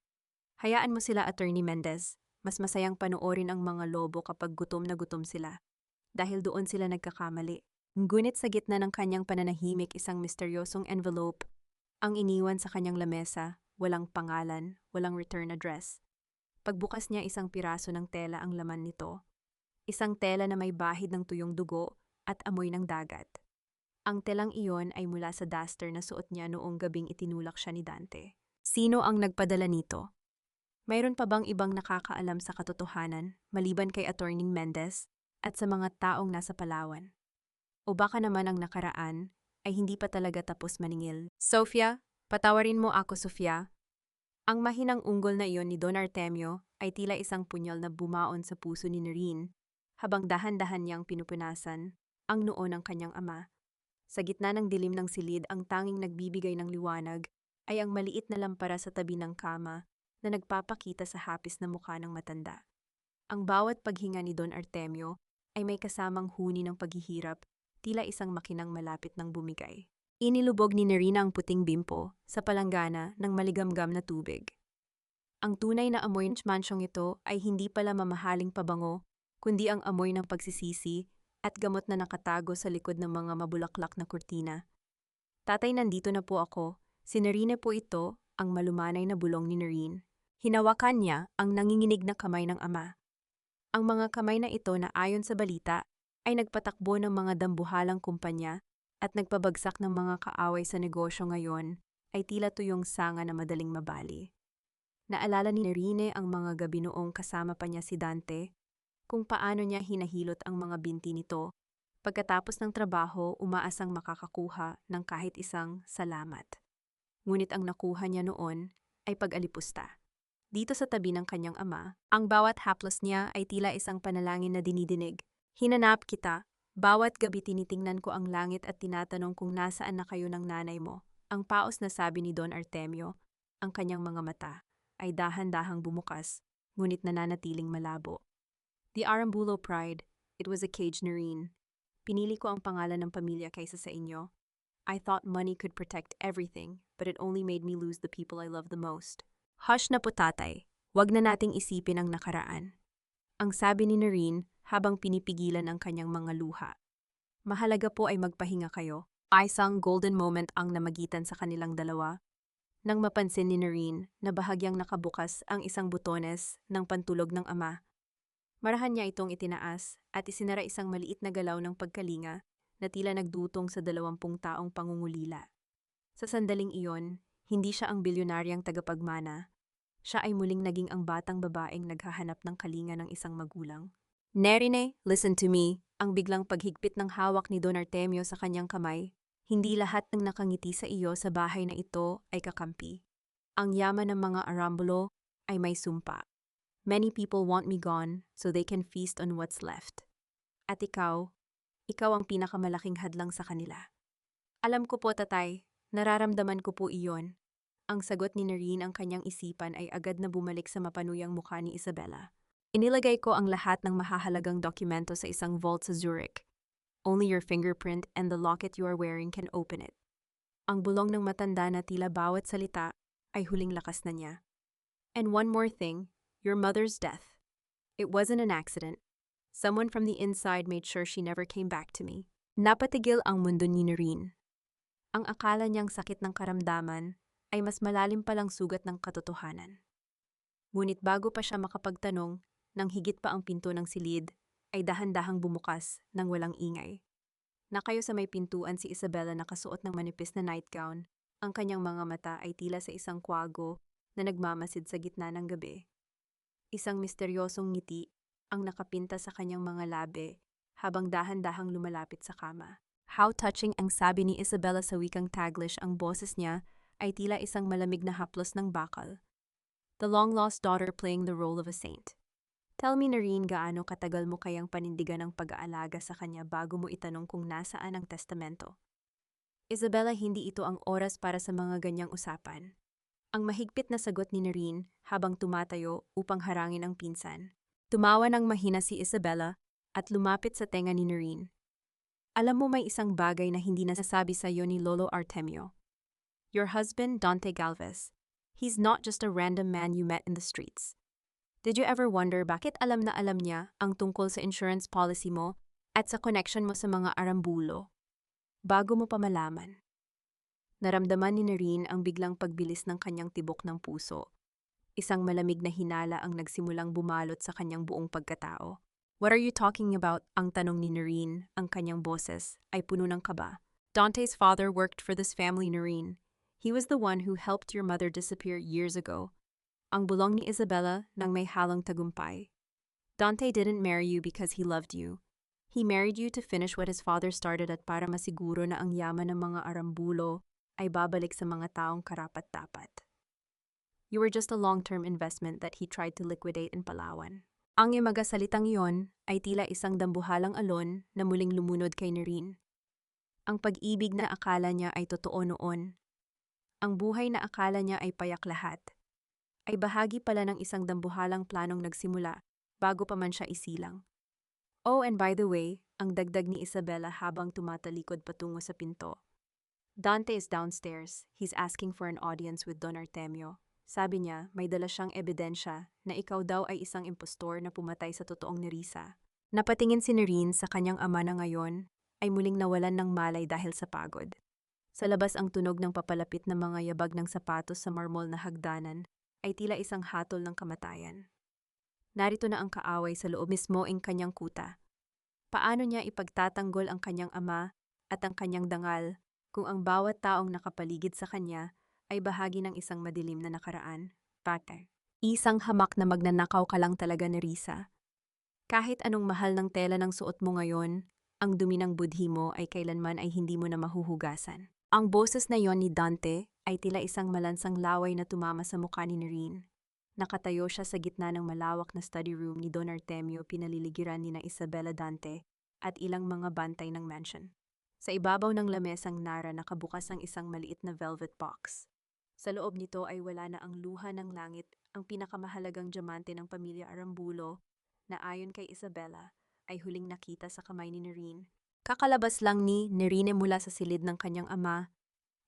[SPEAKER 1] "Hayaan mo sila, Atty. Mendez. Mas masayang panoorin ang mga lobo kapag gutom na gutom sila. Dahil doon sila nagkakamali." Ngunit sa gitna ng kanyang pananahimik, isang misteryosong envelope ang iniwan sa kanyang lamesa. Walang pangalan, walang return address. Pagbukas niya, isang piraso ng tela ang laman nito. Isang tela na may bahid ng tuyong dugo at amoy ng dagat. Ang telang iyon ay mula sa duster na suot niya noong gabing itinulak siya ni Dante. Sino ang nagpadala nito? Mayroon pa bang ibang nakakaalam sa katotohanan maliban kay Atty. Mendez at sa mga taong nasa Palawan? O baka naman ang nakaraan ay hindi pa talaga tapos maningil? "Sofia, patawarin mo ako, Sofia." Ang mahinang unggol na iyon ni Don Artemio ay tila isang punyal na bumaon sa puso ni Nerine habang dahan-dahan niyang pinupunasan ang noo ng kanyang ama. Sa gitna ng dilim ng silid, ang tanging nagbibigay ng liwanag ay ang maliit na lampara sa tabi ng kama na nagpapakita sa hapis na mukha ng matanda. Ang bawat paghinga ni Don Artemio ay may kasamang huni ng paghihirap, tila isang makinang malapit ng bumigay. Inilubog ni Nerina ang puting bimpo sa palanggana ng maligamgam na tubig. Ang tunay na amoy ng mansyong ito ay hindi pala mamahaling pabango, kundi ang amoy ng pagsisisi at gamot na nakatago sa likod ng mga mabulaklak na kurtina. "Tatay, nandito na po ako." Si Nerine po ito, ang malumanay na bulong ni Nerine. Hinawakan niya ang nanginginig na kamay ng ama. Ang mga kamay na ito na ayon sa balita ay nagpatakbo ng mga dambuhalang kumpanya at nagpabagsak ng mga kaaway sa negosyo ngayon ay tila tuyong sanga na madaling mabali. Naalala ni Nerine ang mga gabi noong kasama pa niya si Dante, kung paano niya hinahilot ang mga binti nito. Pagkatapos ng trabaho, umaasang makakakuha ng kahit isang salamat. Ngunit ang nakuha niya noon ay pag-alipusta. Dito sa tabi ng kanyang ama, ang bawat haplos niya ay tila isang panalangin na dinidinig. "Hinanap kita. Bawat gabi tinitingnan ko ang langit at tinatanong kung nasaan na kayo ng nanay mo." Ang paos na sabi ni Don Artemio, ang kanyang mga mata ay dahan-dahang bumukas, ngunit nananatiling malabo. The Arambulo Pride, it was a cage, Noreen. Pinili ko ang pangalan ng pamilya kaysa sa inyo. I thought money could protect everything, but it only made me lose the people I love the most. Hush na po, tatay. Wag na nating isipin ang nakaraan. Ang sabi ni Noreen habang pinipigilan ang kanyang mga luha. Mahalaga po ay magpahinga kayo. Isang golden moment ang namagitan sa kanilang dalawa. Nang mapansin ni Noreen na bahagyang nakabukas ang isang butones ng pantulog ng ama. Marahan niya itong itinaas at isinara isang maliit na galaw ng pagkalinga na tila nagdutong sa 20 taong pangungulila. Sa sandaling iyon, hindi siya ang bilyonaryang tagapagmana. Siya ay muling naging ang batang babaeng naghahanap ng kalinga ng isang magulang. Nerine, listen to me. Ang biglang paghigpit ng hawak ni Don Artemio sa kanyang kamay. Hindi lahat ng nakangiti sa iyo sa bahay na ito ay kakampi. Ang yaman ng mga Arambulo ay may sumpa. Many people want me gone so they can feast on what's left. At ikaw ang pinakamalaking hadlang sa kanila. Alam ko po, tatay, nararamdaman ko po iyon. Ang sagot ni Noreen ang kanyang isipan ay agad na bumalik sa mapanuyang mukha ni Isabela. Inilagay ko ang lahat ng mahahalagang dokumento sa isang vault sa Zurich. Only your fingerprint and the locket you are wearing can open it. Ang bulong ng matanda na tila bawat salita ay huling lakas na niya. And one more thing, your mother's death. It wasn't an accident. Someone from the inside made sure she never came back to me. Napatigil ang mundo ni Noreen. Ang akala niyang sakit ng karamdaman ay mas malalim palang sugat ng katotohanan. Ngunit bago pa siya makapagtanong, nang higit pa ang pinto ng silid, ay dahan-dahang bumukas nang walang ingay. Nakayo sa may pintuan si Isabela nakasuot ng manipis na nightgown. Ang kanyang mga mata ay tila sa isang kwago na nagmamasid sa gitna ng gabi. Isang misteryosong ngiti ang nakapinta sa kanyang mga labi habang dahan-dahang lumalapit sa kama. How touching, ang sabi ni Isabela sa wikang Taglish. Ang boses niya ay tila isang malamig na haplos ng bakal. The long-lost daughter playing the role of a saint. Tell me, Noreen, gaano katagal mo kayang panindigan ang pag-aalaga sa kanya bago mo itanong kung nasaan ang testamento? Isabela, hindi ito ang oras para sa mga ganyang usapan. Ang mahigpit na sagot ni Noreen habang tumatayo upang harangin ang pinsan. Tumawa ng mahina si Isabela at lumapit sa tenga ni Noreen. Alam mo, may isang bagay na hindi nasasabi sa iyo ni Lolo Artemio. Your husband, Dante Galvez, he's not just a random man you met in the streets. Did you ever wonder bakit alam na alam niya ang tungkol sa insurance policy mo at sa connection mo sa mga Arambulo? Bago mo pa malaman. Naramdaman ni Noreen ang biglang pagbilis ng kanyang tibok ng puso. Isang malamig na hinala ang nagsimulang bumalot sa kanyang buong pagkatao. What are you talking about? Ang tanong ni Noreen, ang kanyang boses ay puno ng kaba. Dante's father worked for this family, Noreen. He was the one who helped your mother disappear years ago. Ang bulong ni Isabela nang may halong tagumpay. Dante didn't marry you because he loved you. He married you to finish what his father started at para masiguro na ang yaman ng mga Arambulo ay babalik sa mga taong karapat-dapat. You were just a long-term investment that he tried to liquidate in Palawan. Ang imagasalitang iyon ay tila isang dambuhalang alon na muling lumunod kay Noreen. Ang pag-ibig na akala niya ay totoo noon. Ang buhay na akala niya ay payak lahat. Ay bahagi pala ng isang dambuhalang planong nagsimula bago pa man siya isilang. Oh, and by the way, ang dagdag ni Isabela habang tumatalikod patungo sa pinto. Dante is downstairs. He's asking for an audience with Don Artemio. Sabi niya, may dala siyang ebidensya na ikaw daw ay isang impostor na pumatay sa totoong Nerissa. Napatingin si Noreen sa kanyang ama na ngayon ay muling nawalan ng malay dahil sa pagod. Sa labas ang tunog ng papalapit na mga yabag ng sapatos sa marmol na hagdanan ay tila isang hatol ng kamatayan. Narito na ang kaaway sa loob mismo ng kanyang kuta. Paano niya ipagtatanggol ang kanyang ama at ang kanyang dangal kung ang bawat taong nakapaligid sa kanya ay bahagi ng isang madilim na nakaraan? Bakit? Isang hamak na magnanakaw ka lang talaga, Nerissa. Kahit anong mahal ng tela ng suot mo ngayon, ang dumi ng budhi mo ay kailanman ay hindi mo na mahuhugasan. Ang boses na yon ni Dante ay tila isang malansang laway na tumama sa mukha ni Noreen. Nakatayo siya sa gitna ng malawak na study room ni Don Artemio, pinaliligiran ni na Isabela, Dante at ilang mga bantay ng mansion. Sa ibabaw ng lamesang nara nakabukas ang isang maliit na velvet box. Sa loob nito ay wala na ang luha ng langit, ang pinakamahalagang diamante ng pamilya Arambulo, na ayon kay Isabela, ay huling nakita sa kamay ni Nerine. Kakalabas lang ni Nerine mula sa silid ng kanyang ama,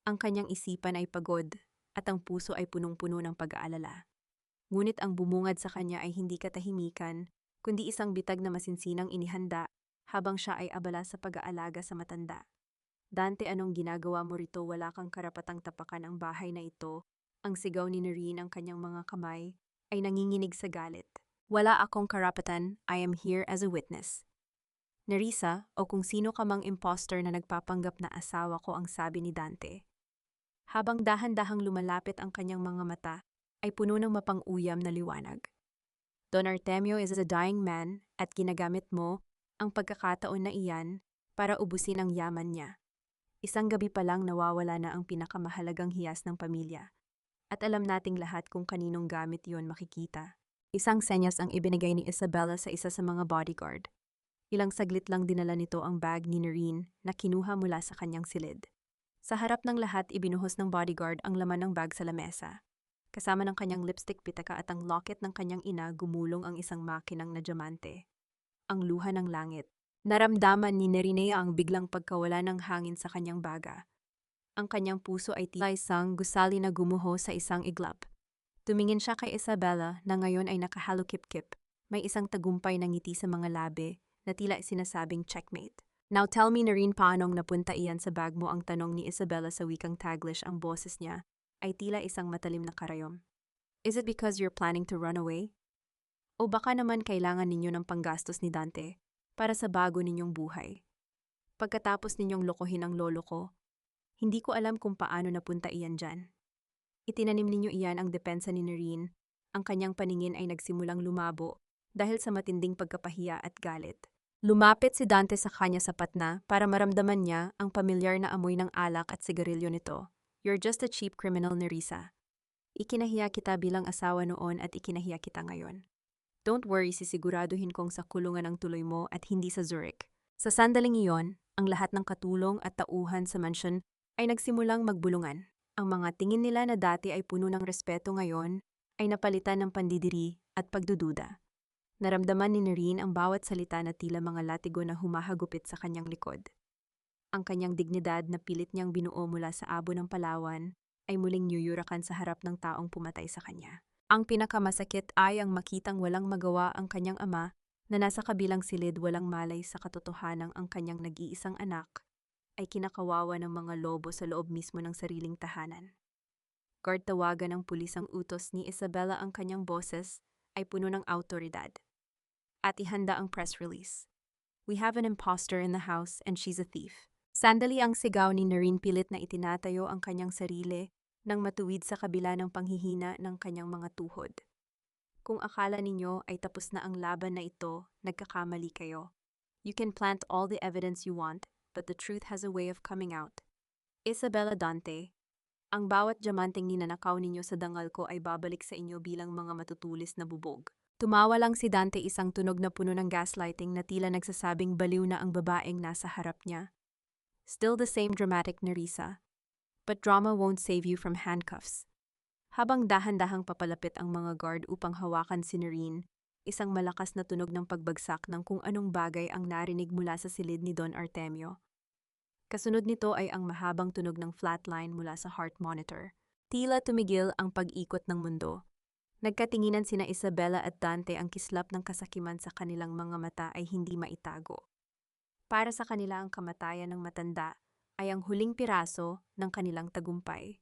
[SPEAKER 1] ang kanyang isipan ay pagod at ang puso ay punong-puno ng pag-aalala. Ngunit ang bumungad sa kanya ay hindi katahimikan, kundi isang bitag na masinsinang inihanda habang siya ay abala sa pag-aalaga sa matanda. Dante, anong ginagawa mo rito? Wala kang karapatang tapakan ang bahay na ito. Ang sigaw ni Nerine, ang kanyang mga kamay ay nanginginig sa galit. Wala akong karapatan, I am here as a witness. Nerissa, o kung sino ka mang imposter na nagpapanggap na asawa ko, ang sabi ni Dante. Habang dahan-dahang lumalapit ang kanyang mga mata, ay puno ng mapang-uyam na liwanag. Don Artemio is a dying man at ginagamit mo ang pagkakataon na iyan para ubusin ang yaman niya. Isang gabi pa lang nawawala na ang pinakamahalagang hiyas ng pamilya. At alam nating lahat kung kaninong gamit yon makikita. Isang senyas ang ibinigay ni Isabela sa isa sa mga bodyguard. Ilang saglit lang dinala nito ang bag ni Nerine na kinuha mula sa kanyang silid. Sa harap ng lahat, ibinuhos ng bodyguard ang laman ng bag sa lamesa. Kasama ng kanyang lipstick, pitaka at ang locket ng kanyang ina, gumulong ang isang makinang na diamante. Ang luha ng langit. Naramdaman ni Nerine ang biglang pagkawala ng hangin sa kanyang baga. Ang kanyang puso ay tila isang gusali na gumuho sa isang iglap. Tumingin siya kay Isabela na ngayon ay nakahalukip-kip. May isang tagumpay na ngiti sa mga labi na tila sinasabing checkmate. Now tell me, Nerine, paanong napunta iyan sa bag mo? Ang tanong ni Isabela sa wikang Taglish. Ang boses niya ay tila isang matalim na karayom. Is it because you're planning to run away? O baka naman kailangan ninyo ng panggastos ni Dante para sa bago ninyong buhay? Pagkatapos ninyong lokohin ang lolo ko, hindi ko alam kung paano napunta iyan dyan. Itinanim ninyo iyan. Ang depensa ni Nerine, ang kanyang paningin ay nagsimulang lumabo dahil sa matinding pagkapahiya at galit. Lumapit si Dante sa kanya sapat na para maramdaman niya ang pamilyar na amoy ng alak at sigarilyo nito. You're just a cheap criminal, Nerissa. Ikinahiya kita bilang asawa noon at ikinahiya kita ngayon. Don't worry, sisiguraduhin kong sa kulungan ang tuloy mo at hindi sa Zurich. Sa sandaling iyon, ang lahat ng katulong at tauhan sa mansyon ay nagsimulang magbulungan. Ang mga tingin nila na dati ay puno ng respeto ngayon ay napalitan ng pandidiri at pagdududa. Naramdaman ni Nerine ang bawat salita na tila mga latigo na humahagupit sa kanyang likod. Ang kanyang dignidad na pilit niyang binuo mula sa abo ng Palawan ay muling nyuyurakan sa harap ng taong pumatay sa kanya. Ang pinakamasakit ay ang makitang walang magawa ang kanyang ama na nasa kabilang silid, walang malay sa katotohanang ang kanyang nag-iisang anak ay kinakawawa ng mga lobo sa loob mismo ng sariling tahanan. Guard, tawagan ng pulis. Ang utos ni Isabela, ang kanyang boses ay puno ng autoridad. At ihanda ang press release. We have an imposter in the house and she's a thief. Sandali, ang sigaw ni Nerine, pilit na itinatayo ang kanyang sarili nang matuwid sa kabila ng panghihina ng kanyang mga tuhod. Kung akala ninyo ay tapos na ang laban na ito, nagkakamali kayo. You can plant all the evidence you want, but the truth has a way of coming out. Isabela, Dante, ang bawat diamanteng ninanakaw ninyo sa dangal ko ay babalik sa inyo bilang mga matutulis na bubog. Tumawa lang si Dante, isang tunog na puno ng gaslighting na tila nagsasabing baliw na ang babaeng nasa harap niya. Still the same dramatic, Nerissa. But drama won't save you from handcuffs. Habang dahan-dahang papalapit ang mga guard upang hawakan si Nerine, isang malakas na tunog ng pagbagsak ng kung anong bagay ang narinig mula sa silid ni Don Artemio. Kasunod nito ay ang mahabang tunog ng flatline mula sa heart monitor. Tila tumigil ang pag-ikot ng mundo. Nagkatinginan sina Isabela at Dante, ang kislap ng kasakiman sa kanilang mga mata ay hindi maitago. Para sa kanila, ang kamatayan ng matanda ay ang huling piraso ng kanilang tagumpay.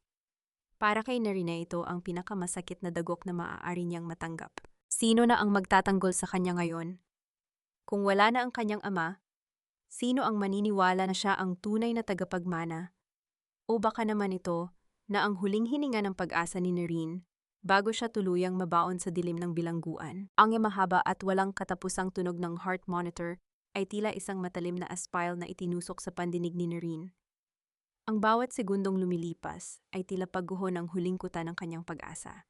[SPEAKER 1] Para kay Nerine, ito ang pinakamasakit na dagok na maaari niyang matanggap. Sino na ang magtatanggol sa kanya ngayon? Kung wala na ang kanyang ama, sino ang maniniwala na siya ang tunay na tagapagmana? O baka naman ito na ang huling hininga ng pag-asa ni Nerine bago siya tuluyang mabaon sa dilim ng bilangguan. Ang mahaba at walang katapusang tunog ng heart monitor ay tila isang matalim na aspile na itinusok sa pandinig ni Nerine. Ang bawat segundong lumilipas ay tila pagguho ng huling kuta ng kanyang pag-asa.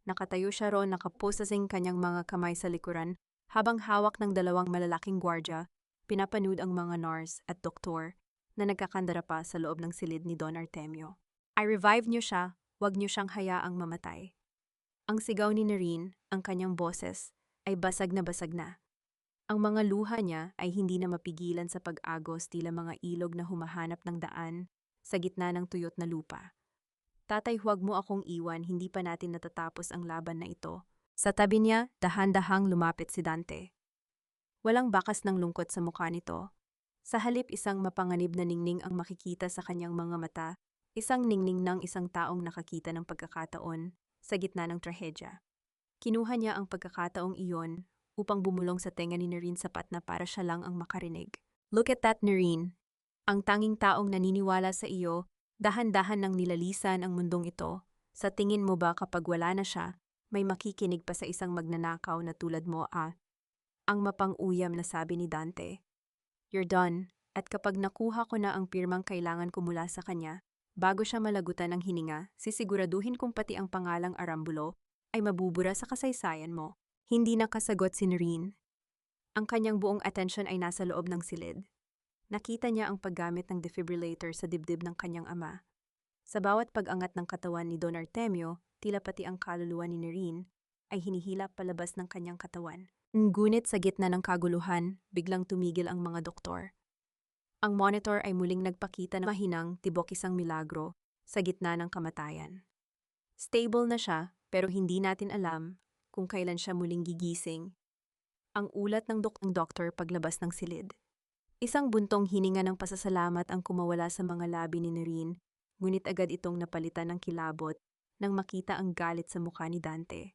[SPEAKER 1] Nakatayo siya roon, nakaposasing kanyang mga kamay sa likuran habang hawak ng dalawang malalaking gwardya, pinapanood ang mga nurse at doktor na nagkakandara pa sa loob ng silid ni Don Artemio. I revive niyo siya Huwag niyo siyang hayaang mamatay. Ang sigaw ni Nerine, ang kanyang boses, ay basag na. Ang mga luha niya ay hindi na mapigilan sa pag-agos tila mga ilog na humahanap ng daan sa gitna ng tuyot na lupa. Tatay, huwag mo akong iwan, hindi pa natin natatapos ang laban na ito. Sa tabi niya, dahan-dahang lumapit si Dante. Walang bakas ng lungkot sa mukha nito. Sa halip isang mapanganib na ningning ang makikita sa kanyang mga mata, isang ningning ng isang taong nakakita ng pagkakataon sa gitna ng trahedya. Kinuha niya ang pagkakataong iyon upang bumulong sa tenga ni Nerine sapat na para siya lang ang makarinig. Look at that, Nerine. Ang tanging taong naniniwala sa iyo, dahan-dahan nang nilalisan ang mundong ito. Sa tingin mo ba kapag wala na siya, may makikinig pa sa isang magnanakaw na tulad mo, ah? Ang mapang-uyam na sabi ni Dante. You're done, at kapag nakuha ko na ang pirmang kailangan ko mula sa kanya, bago siya malagutan ng hininga, sisiguraduhin kong pati ang pangalang Arambulo ay mabubura sa kasaysayan mo. Hindi nakasagot si Nerine. Ang kanyang buong atensyon ay nasa loob ng silid. Nakita niya ang paggamit ng defibrillator sa dibdib ng kanyang ama. Sa bawat pag-angat ng katawan ni Don Artemio, tila pati ang kaluluwa ni Nerine ay hinihilap palabas ng kanyang katawan. Ngunit sa gitna ng kaguluhan, biglang tumigil ang mga doktor. Ang monitor ay muling nagpakita ng mahinang tibok isang milagro sa gitna ng kamatayan. Stable na siya, pero hindi natin alam kung kailan siya muling gigising. Ang ulat ng doktor paglabas ng silid. Isang buntong hininga ng pasasalamat ang kumawala sa mga labi ni Nerine, ngunit agad itong napalitan ng kilabot nang makita ang galit sa mukha ni Dante.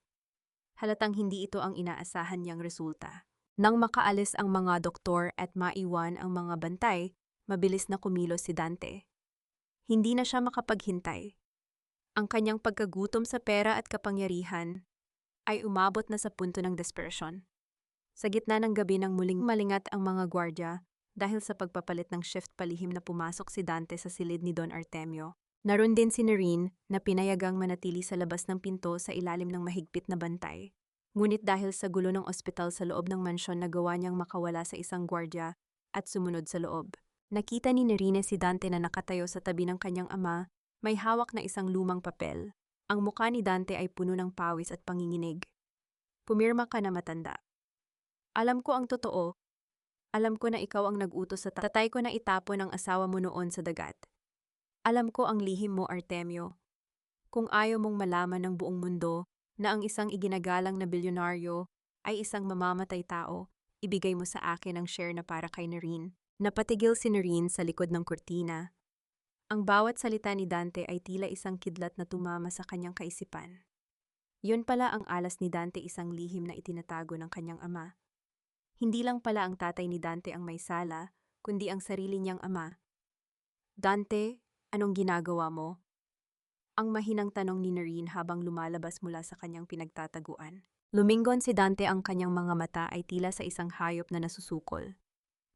[SPEAKER 1] Halatang hindi ito ang inaasahan niyang resulta. Nang makaalis ang mga doktor at maiwan ang mga bantay, mabilis na kumilos si Dante. Hindi na siya makapaghintay. Ang kanyang pagkagutom sa pera at kapangyarihan ay umabot na sa punto ng desperasyon. Sa gitna ng gabi nang muling malingat ang mga gwardya dahil sa pagpapalit ng shift, palihim na pumasok si Dante sa silid ni Don Artemio. Naroon din si Nerine na pinayagang manatili sa labas ng pinto sa ilalim ng mahigpit na bantay. Ngunit dahil sa gulo ng ospital sa loob ng mansyon, nagawa niyang makawala sa isang gwardya at sumunod sa loob. Nakita ni Nerine si Dante na nakatayo sa tabi ng kanyang ama, may hawak na isang lumang papel. Ang mukha ni Dante ay puno ng pawis at panginginig. Pumirma ka na, matanda. Alam ko ang totoo. Alam ko na ikaw ang nag-utos sa tatay ko na itapon ang asawa mo noon sa dagat. Alam ko ang lihim mo, Artemio. Kung ayaw mong malaman ng buong mundo na ang isang iginagalang na bilyonaryo ay isang mamamatay tao, ibigay mo sa akin ang share na para kay Nerine. Napatigil si Nerine sa likod ng kurtina. Ang bawat salita ni Dante ay tila isang kidlat na tumama sa kanyang kaisipan. Yun pala ang alas ni Dante, isang lihim na itinatago ng kanyang ama. Hindi lang pala ang tatay ni Dante ang may sala, kundi ang sarili niyang ama. Dante, anong ginagawa mo? Ang mahinang tanong ni Nerine habang lumalabas mula sa kanyang pinagtataguan. Lumingon si Dante, ang kanyang mga mata ay tila sa isang hayop na nasusukol.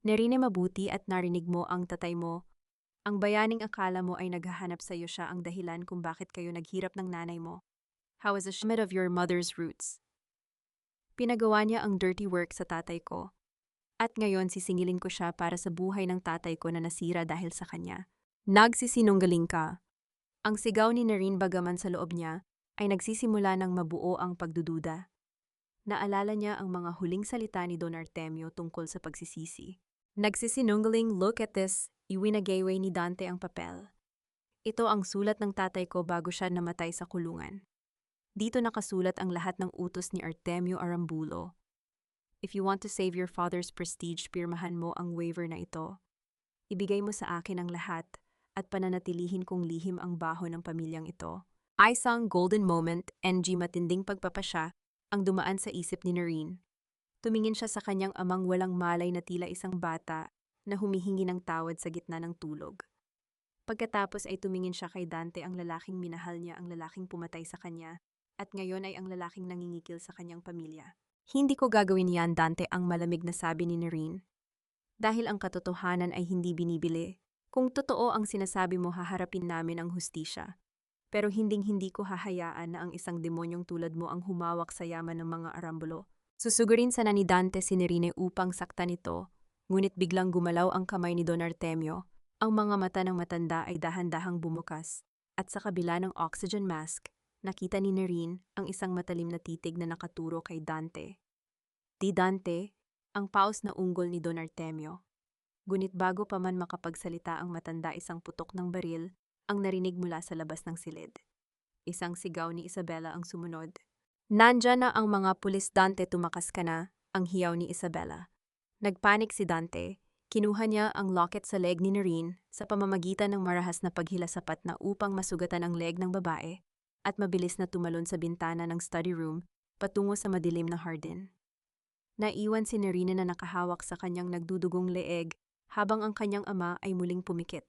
[SPEAKER 1] Nerine, mabuti at narinig mo ang tatay mo. Ang bayaning akala mo ay naghahanap sa iyo, siya ang dahilan kung bakit kayo naghirap ng nanay mo. How is a shit of your mother's roots? Pinagawa niya ang dirty work sa tatay ko. At ngayon sisingilin ko siya para sa buhay ng tatay ko na nasira dahil sa kanya. Nagsisinungaling ka. Ang sigaw ni Nerine, bagaman sa loob niya ay nagsisimula ng mabuo ang pagdududa. Naalala niya ang mga huling salita ni Don Artemio tungkol sa pagsisisi. Nagsisinungaling, look at this, iwinagayway ni Dante ang papel. Ito ang sulat ng tatay ko bago siya namatay sa kulungan. Dito nakasulat ang lahat ng utos ni Artemio Arambulo. If you want to save your father's prestige, pirmahan mo ang waiver na ito. Ibigay mo sa akin ang lahat at pananatilihin kong lihim ang baho ng pamilyang ito. Isang golden moment, NG, matinding pagpapasya ang dumaan sa isip ni Nerine. Tumingin siya sa kanyang amang walang malay na tila isang bata na humihingi ng tawad sa gitna ng tulog. Pagkatapos ay tumingin siya kay Dante, ang lalaking minahal niya, ang lalaking pumatay sa kanya, at ngayon ay ang lalaking nangingikil sa kanyang pamilya. Hindi ko gagawin yan, Dante, ang malamig na sabi ni Nerine. Dahil ang katotohanan ay hindi binibili. Kung totoo ang sinasabi mo, haharapin namin ang hustisya. Pero hinding-hindi ko hahayaan na ang isang demonyong tulad mo ang humawak sa yaman ng mga Arambulo. Susugurin sana ni Dante si Nerine upang saktan ito, ngunit biglang gumalaw ang kamay ni Don Artemio. Ang mga mata ng matanda ay dahan-dahang bumukas, At sa kabila ng oxygen mask, nakita ni Nerine ang isang matalim na titig na nakaturo kay Dante. Di Dante, ang paos na unggol ni Don Artemio. Gunit bago pa man makapagsalita ang matanda, isang putok ng baril ang narinig mula sa labas ng silid. Isang sigaw ni Isabela ang sumunod. Nandyan na ang mga pulis, Dante, tumakas ka na, ang hiyaw ni Isabela. Nagpanik si Dante, kinuha niya ang locket sa leg ni Nerine sa pamamagitan ng marahas na paghila sapat na upang masugatan ang leg ng babae at mabilis na tumalon sa bintana ng study room patungo sa madilim na hardin. Naiwan si Nerine na nakahawak sa kanyang nagdudugong leeg habang ang kanyang ama ay muling pumikit.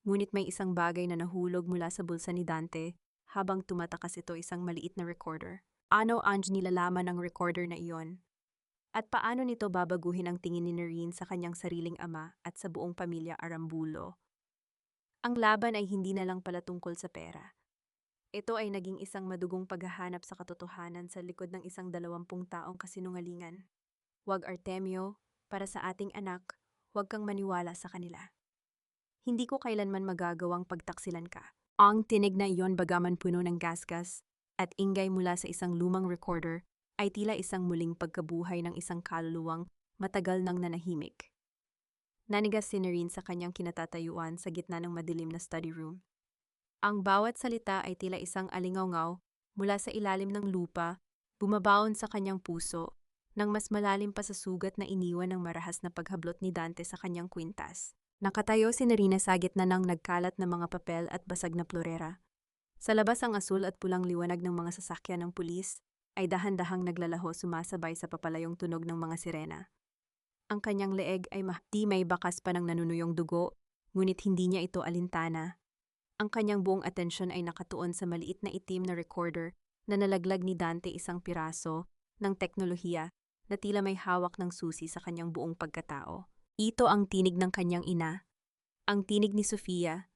[SPEAKER 1] Ngunit may isang bagay na nahulog mula sa bulsa ni Dante habang tumatakas ito, isang maliit na recorder. Ano ang nilalaman ng recorder na iyon? At paano nito babaguhin ang tingin ni Nerine sa kanyang sariling ama at sa buong pamilya Arambulo? Ang laban ay hindi na lang pala tungkol sa pera. Ito ay naging isang madugong paghahanap sa katotohanan sa likod ng isang 20 taong kasinungalingan. Huwag, Artemio, para sa ating anak, huwag kang maniwala sa kanila. Hindi ko kailanman magagawang pagtaksilan ka. Ang tinig na iyon, bagaman puno ng gasgas at ingay mula sa isang lumang recorder, ay tila isang muling pagkabuhay ng isang kaluluwang matagal nang nanahimik. Nanigas si Nerine sa kanyang kinatatayuan sa gitna ng madilim na study room. Ang bawat salita ay tila isang alingawngaw mula sa ilalim ng lupa, bumabaon sa kanyang puso, nang mas malalim pa sa sugat na iniwan ng marahas na paghablot ni Dante sa kanyang kwintas. Nakatayo si Nerine sa gitna ng nagkalat na mga papel at basag na plorera. Sa labas, ang asul at pulang liwanag ng mga sasakyan ng pulis ay dahan-dahang naglalaho, sumasabay sa papalayong tunog ng mga sirena. Ang kanyang leeg ay may bakas pa ng nanunuyong dugo, ngunit hindi niya ito alintana. Ang kanyang buong atensyon ay nakatuon sa maliit na itim na recorder na nalaglag ni Dante, isang piraso ng teknolohiya na tila may hawak ng susi sa kanyang buong pagkatao. Ito ang tinig ng kanyang ina, ang tinig ni Sofia,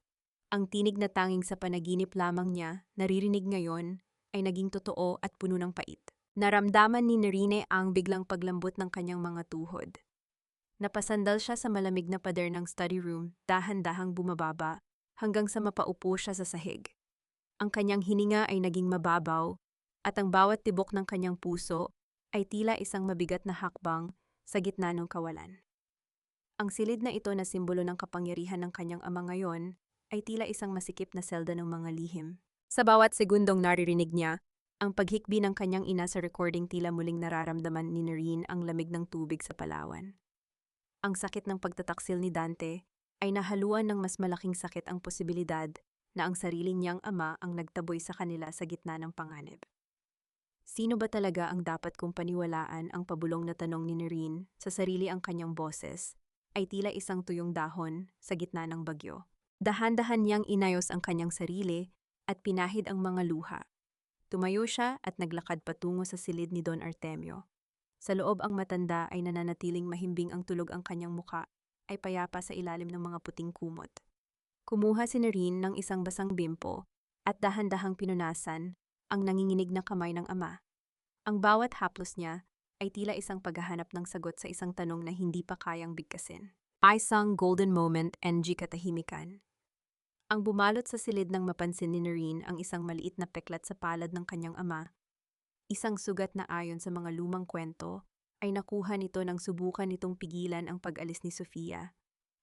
[SPEAKER 1] ang tinig na tanging sa panaginip lamang niya naririnig ngayon ay naging totoo at puno ng pait. Naramdaman ni Nerine ang biglang paglambot ng kanyang mga tuhod. Napasandal siya sa malamig na pader ng study room, dahan-dahang bumababa, hanggang sa mapaupo siya sa sahig. Ang kanyang hininga ay naging mababaw, at ang bawat tibok ng kanyang puso ay tila isang mabigat na hakbang sa gitna ng kawalan. Ang silid na ito na simbolo ng kapangyarihan ng kanyang ama ngayon ay tila isang masikip na selda ng mga lihim. Sa bawat segundong naririnig niya, ang paghikbi ng kanyang ina sa recording, tila muling nararamdaman ni Nerine ang lamig ng tubig sa Palawan. Ang sakit ng pagtataksil ni Dante ay nahaluan ng mas malaking sakit, ang posibilidad na ang sarili niyang ama ang nagtaboy sa kanila sa gitna ng panganib. Sino ba talaga ang dapat kong paniwalaan? Ang pabulong na tanong ni Nerine sa sarili. Ang kanyang boses ay tila isang tuyong dahon sa gitna ng bagyo. Dahan-dahan niyang inayos ang kanyang sarili at pinahid ang mga luha. Tumayo siya at naglakad patungo sa silid ni Don Artemio. Sa loob, ang matanda ay nananatiling mahimbing, ang tulog ang kanyang muka ay payapa sa ilalim ng mga puting kumot. Kumuha si Nerine ng isang basang bimpo at dahan-dahang pinunasan ang nanginginig na kamay ng ama. Ang bawat haplos niya ay tila isang paghahanap ng sagot sa isang tanong na hindi pa kayang bigkasin. Isang golden moment, NG katahimikan. Ang bumalot sa silid nang mapansin ni Nerine ang isang maliit na peklat sa palad ng kanyang ama. Isang sugat na ayon sa mga lumang kwento ay nakuha nito nang subukan nitong pigilan ang pag-alis ni Sofia.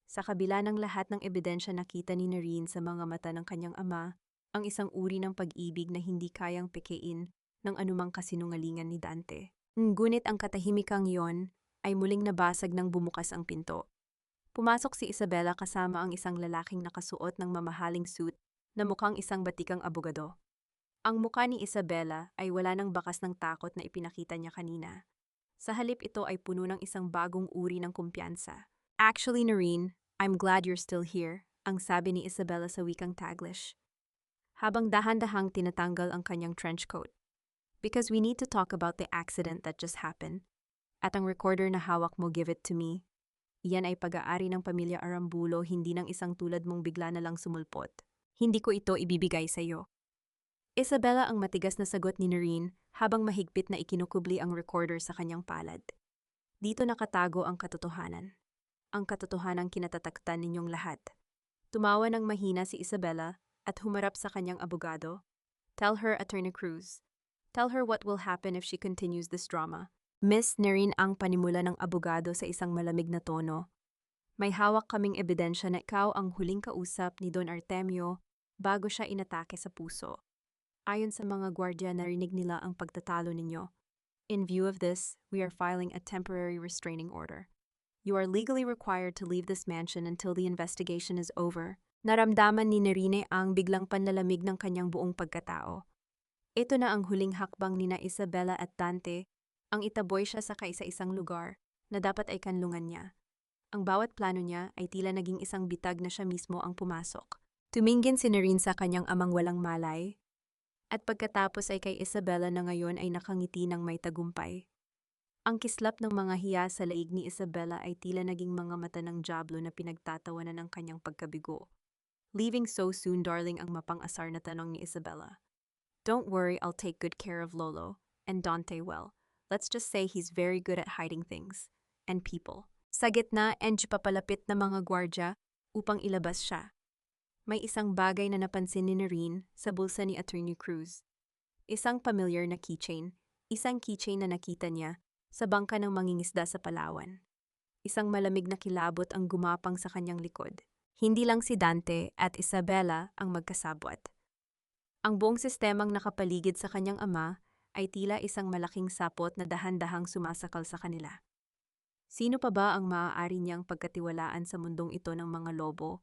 [SPEAKER 1] Sa kabila ng lahat ng ebidensya, nakita ni Nerine sa mga mata ng kanyang ama ang isang uri ng pag-ibig na hindi kayang pekein ng anumang kasinungalingan ni Dante. Ngunit ang katahimikang yon ay muling nabasag nang bumukas ang pinto. Pumasok si Isabela kasama ang isang lalaking nakasuot ng mamahaling suit na mukhang isang batikang abogado. Ang mukha ni Isabela ay wala ng bakas ng takot na ipinakita niya kanina. Sa halip, ito ay puno ng isang bagong uri ng kumpiyansa. Actually, Nerine, I'm glad you're still here, ang sabi ni Isabela sa wikang Taglish, habang dahan-dahang tinatanggal ang kanyang trench coat. Because we need to talk about the accident that just happened. At ang recorder na hawak mo, give it to me. Iyan ay pag-aari ng pamilya Arambulo, hindi ng isang tulad mong bigla na lang sumulpot. Hindi ko ito ibibigay sa iyo. Isabela, ang matigas na sagot ni Nerine habang mahigpit na ikinukubli ang recorder sa kanyang palad. Dito nakatago ang katotohanan. Ang katotohanang kinatataktan ninyong lahat. Tumawa ng mahina si Isabela at humarap sa kanyang abogado. Tell her, Attorney Cruz. Tell her what will happen if she continues this drama. Miss Nerine ang panimula ng abogado sa isang malamig na tono. May hawak kaming ebidensya na ikaw ang huling kausap ni Don Artemio bago siya inatake sa puso. Ayon sa mga gwardya, narinig nila ang pagtatalo ninyo. In view of this, we are filing a temporary restraining order. You are legally required to leave this mansion until the investigation is over. Naramdaman ni Nerine ang biglang panlalamig ng kanyang buong pagkatao. Ito na ang huling hakbang nina Isabela at Dante, ang itaboy siya sa kaisa-isang lugar na dapat ay kanlungan niya. Ang bawat plano niya ay tila naging isang bitag na siya mismo ang pumasok. Tumingin si Nerine sa kanyang amang walang malay, at pagkatapos ay kay Isabela na ngayon ay nakangiti ng may tagumpay. Ang kislap ng mga hiya sa laig ni Isabela ay tila naging mga mata ng dyablo na pinagtatawanan ng kanyang pagkabigo. Leaving so soon, darling, ang mapang-asar na tanong ni Isabela. Don't worry, I'll take good care of Lolo, and Dante well. Let's just say he's very good at hiding things, and people. Sa gitna, Enj papalapit na mga gwardya upang ilabas siya. May isang bagay na napansin ni Nerine sa bulsa ni Attorney Cruz. Isang familiar na keychain, isang keychain na nakita niya sa bangka ng mangingisda sa Palawan. Isang malamig na kilabot ang gumapang sa kanyang likod. Hindi lang si Dante at Isabela ang magkasabwat. Ang buong sistemang nakapaligid sa kanyang ama ay tila isang malaking sapot na dahan-dahang sumasakal sa kanila. Sino pa ba ang maaari niyang pagkatiwalaan sa mundong ito ng mga lobo?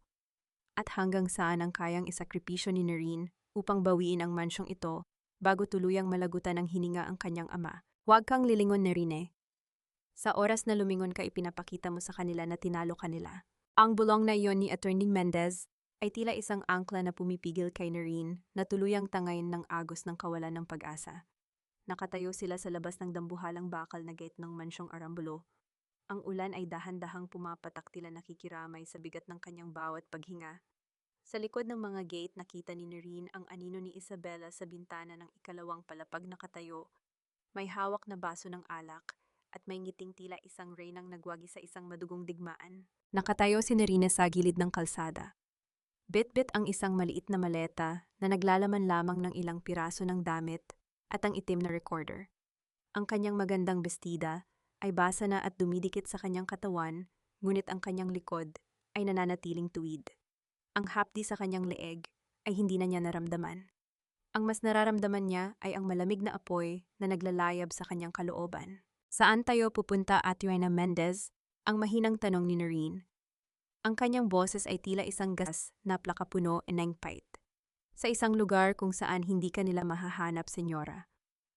[SPEAKER 1] At hanggang saan ang kayang isakripisyo ni Nerine upang bawiin ang mansyong ito bago tuluyang malagutan ng hininga ang kanyang ama? Huwag kang lilingon, Nerine. Sa oras na lumingon ka, ipinapakita mo sa kanila na tinalo kanila. Ang bulong na iyon ni Attorney Mendez ay tila isang angkla na pumipigil kay Nerine na tuluyang tangayin ng agos ng kawalan ng pag-asa. Nakatayo sila sa labas ng dambuhalang bakal na gate ng mansyong Arambulo. Ang ulan ay dahan-dahang pumapatak, tila nakikiramay sa bigat ng kanyang bawat paghinga. Sa likod ng mga gate, nakita ni Nerine ang anino ni Isabela sa bintana ng ikalawang palapag na katayo. May hawak na baso ng alak at may ngiting tila isang reynang nagwagi sa isang madugong digmaan. Nakatayo si Nerine sa gilid ng kalsada. Bit-bit ang isang maliit na maleta na naglalaman lamang ng ilang piraso ng damit at ang itim na recorder. Ang kanyang magandang bestida ay basa na at dumidikit sa kanyang katawan, ngunit ang kanyang likod ay nananatiling tuwid. Ang hapdi sa kanyang leeg ay hindi na niya naramdaman. Ang mas nararamdaman niya ay ang malamig na apoy na naglalayab sa kanyang kalooban. Saan tayo pupunta, Attorney Mendez? Ang mahinang tanong ni Nerine. Ang kanyang boses ay tila isang gas na plakapuno ng pait. Sa isang lugar kung saan hindi ka nila mahahanap, senyora.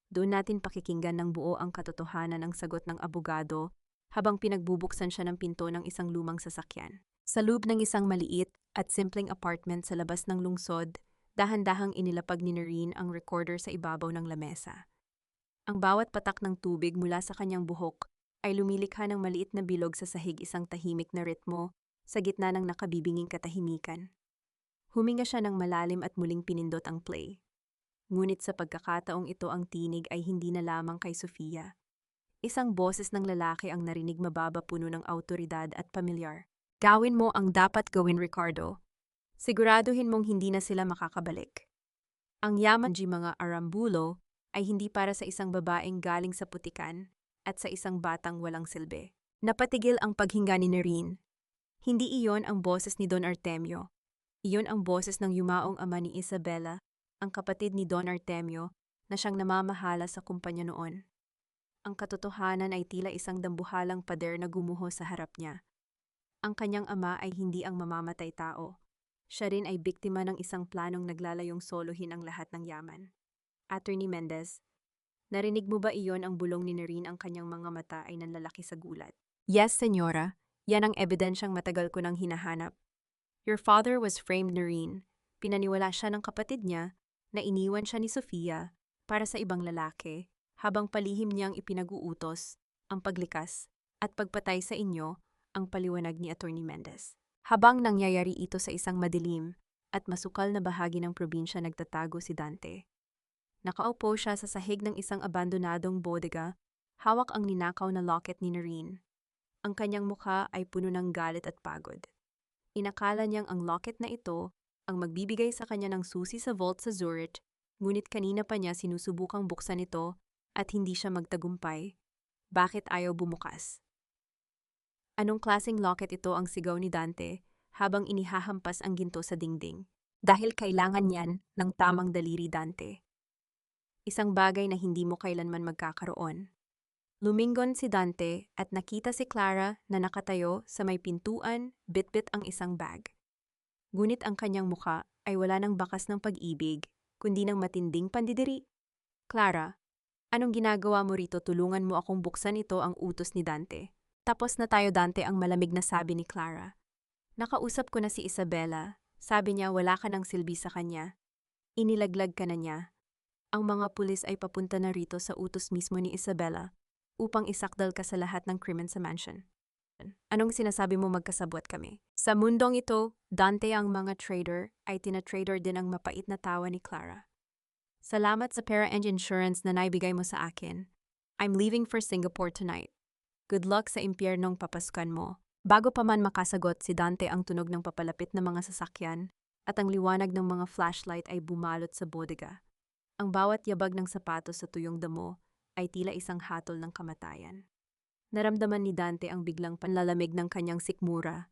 [SPEAKER 1] Doon natin pakikinggan ng buo ang katotohanan ng sagot ng abogado habang pinagbubuksan siya ng pinto ng isang lumang sasakyan. Sa loob ng isang maliit at simpleng apartment sa labas ng lungsod, dahan-dahang inilapag ni Nerine ang recorder sa ibabaw ng lamesa. Ang bawat patak ng tubig mula sa kanyang buhok ay lumilikha ng maliit na bilog sa sahig, isang tahimik na ritmo sa gitna ng nakabibinging katahimikan. Huminga siya ng malalim at muling pinindot ang play. Ngunit sa pagkakataong ito, ang tinig ay hindi na lamang kay Sofia. Isang boses ng lalaki ang narinig, mababa, puno ng awtoridad at pamilyar. Gawin mo ang dapat gawin, Ricardo. Siguraduhin mong hindi na sila makakabalik. Ang yaman ng mga Arambulo ay hindi para sa isang babaeng galing sa putikan at sa isang batang walang silbi. Napatigil ang paghinga ni Nerine. Hindi iyon ang boses ni Don Artemio. Iyon ang boses ng yumaong ama ni Isabela, ang kapatid ni Don Artemio na siyang namamahala sa kumpanya noon. Ang katotohanan ay tila isang dambuhalang pader na gumuho sa harap niya. Ang kanyang ama ay hindi ang mamamatay tao. Siya rin ay biktima ng isang planong naglalayong solohin ang lahat ng yaman. Attorney Mendez, narinig mo ba iyon? Ang bulong ni Nerine, ang kanyang mga mata ay nanlalaki sa gulat. Yes, senyora. Yan ang ebidensyang matagal ko nang hinahanap. Your father was framed, Nerine. Pinaniwala siya ng kapatid niya na iniwan siya ni Sofia para sa ibang lalaki habang palihim niyang ipinag-uutos ang paglikas at pagpatay sa inyo, ang paliwanag ni Attorney Mendez. Habang nangyayari ito sa isang madilim at masukal na bahagi ng probinsya, nagtatago si Dante. Nakaupo siya sa sahig ng isang abandonadong bodega, hawak ang ninakaw na locket ni Nerine. Ang kanyang mukha ay puno ng galit at pagod. Inakala niyang ang locket na ito ang magbibigay sa kanya ng susi sa vault sa Zurich, ngunit kanina pa niya sinusubukang buksan ito at hindi siya magtagumpay. Bakit ayaw bumukas? Anong klaseng locket ito ang sigaw ni Dante habang inihahampas ang ginto sa dingding? Dahil kailangan yan ng tamang daliri, Dante. Isang bagay na hindi mo kailanman magkakaroon. Lumingon si Dante at nakita si Clara na nakatayo sa may pintuan, bitbit ang isang bag. Ngunit ang kanyang muka ay wala ng bakas ng pag-ibig, kundi ng matinding pandidiri. Clara, anong ginagawa mo rito? Tulungan mo akong buksan ito, ang utos ni Dante. Tapos na tayo, Dante, ang malamig na sabi ni Clara. Nakausap ko na si Isabela. Sabi niya wala ka ng silbi sa kanya. Inilaglag ka na niya. Ang mga pulis ay papunta na rito sa utos mismo ni Isabela upang isakdal ka sa lahat ng krimen sa mansion. Anong sinasabi mo? Magkasabwat kami? Sa mundong ito, Dante, ang mga trader ay tina-trader din ang mapait na tawa ni Clara. Salamat sa pera and insurance na naibigay mo sa akin. I'm leaving for Singapore tonight. Good luck sa impyernong papasukan mo. Bago pa man makasagot si Dante, ang tunog ng papalapit na mga sasakyan at ang liwanag ng mga flashlight ay bumalot sa bodega. Ang bawat yabag ng sapatos sa tuyong damo ay tila isang hatol ng kamatayan. Naramdaman ni Dante ang biglang panlalamig ng kanyang sikmura.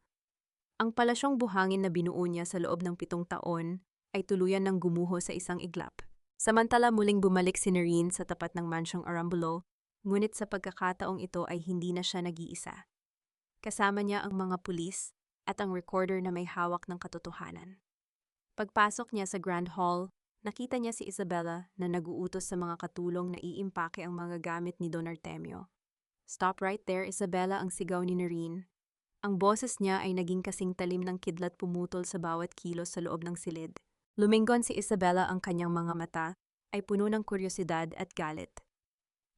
[SPEAKER 1] Ang palasyong buhangin na binuo niya sa loob ng 7 taon ay tuluyan ng gumuho sa isang iglap. Samantala muling bumalik si Nerine sa tapat ng mansyong Arambulo, ngunit sa pagkakataong ito ay hindi na siya nag-iisa. Kasama niya ang mga pulis at ang recorder na may hawak ng katotohanan. Pagpasok niya sa Grand Hall, nakita niya si Isabela na naguutos sa mga katulong na iimpake ang mga gamit ni Don Artemio. Stop right there, Isabela, ang sigaw ni Nerine. Ang boses niya ay naging kasing talim ng kidlat pumutol sa bawat kilos sa loob ng silid. Lumingon si Isabela, ang kanyang mga mata ay puno ng kuryosidad at galit.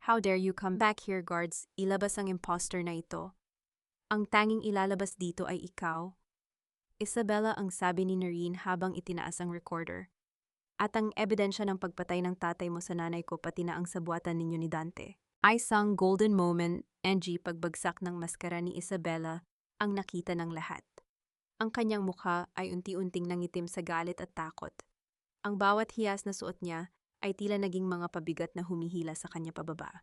[SPEAKER 1] How dare you come back here, guards? Ilabas ang imposter na ito. Ang tanging ilalabas dito ay ikaw. Isabela, ang sabi ni Nerine habang itinaas ang recorder. At ang ebidensya ng pagpatay ng tatay mo sa nanay ko pati na ang sabuatan ninyo ni Dante. Isang golden moment, NG, pagbagsak ng maskara ni Isabela ang nakita ng lahat. Ang kanyang mukha ay unti-unting nangitim sa galit at takot. Ang bawat hiyas na suot niya ay tila naging mga pabigat na humihila sa kanya pababa.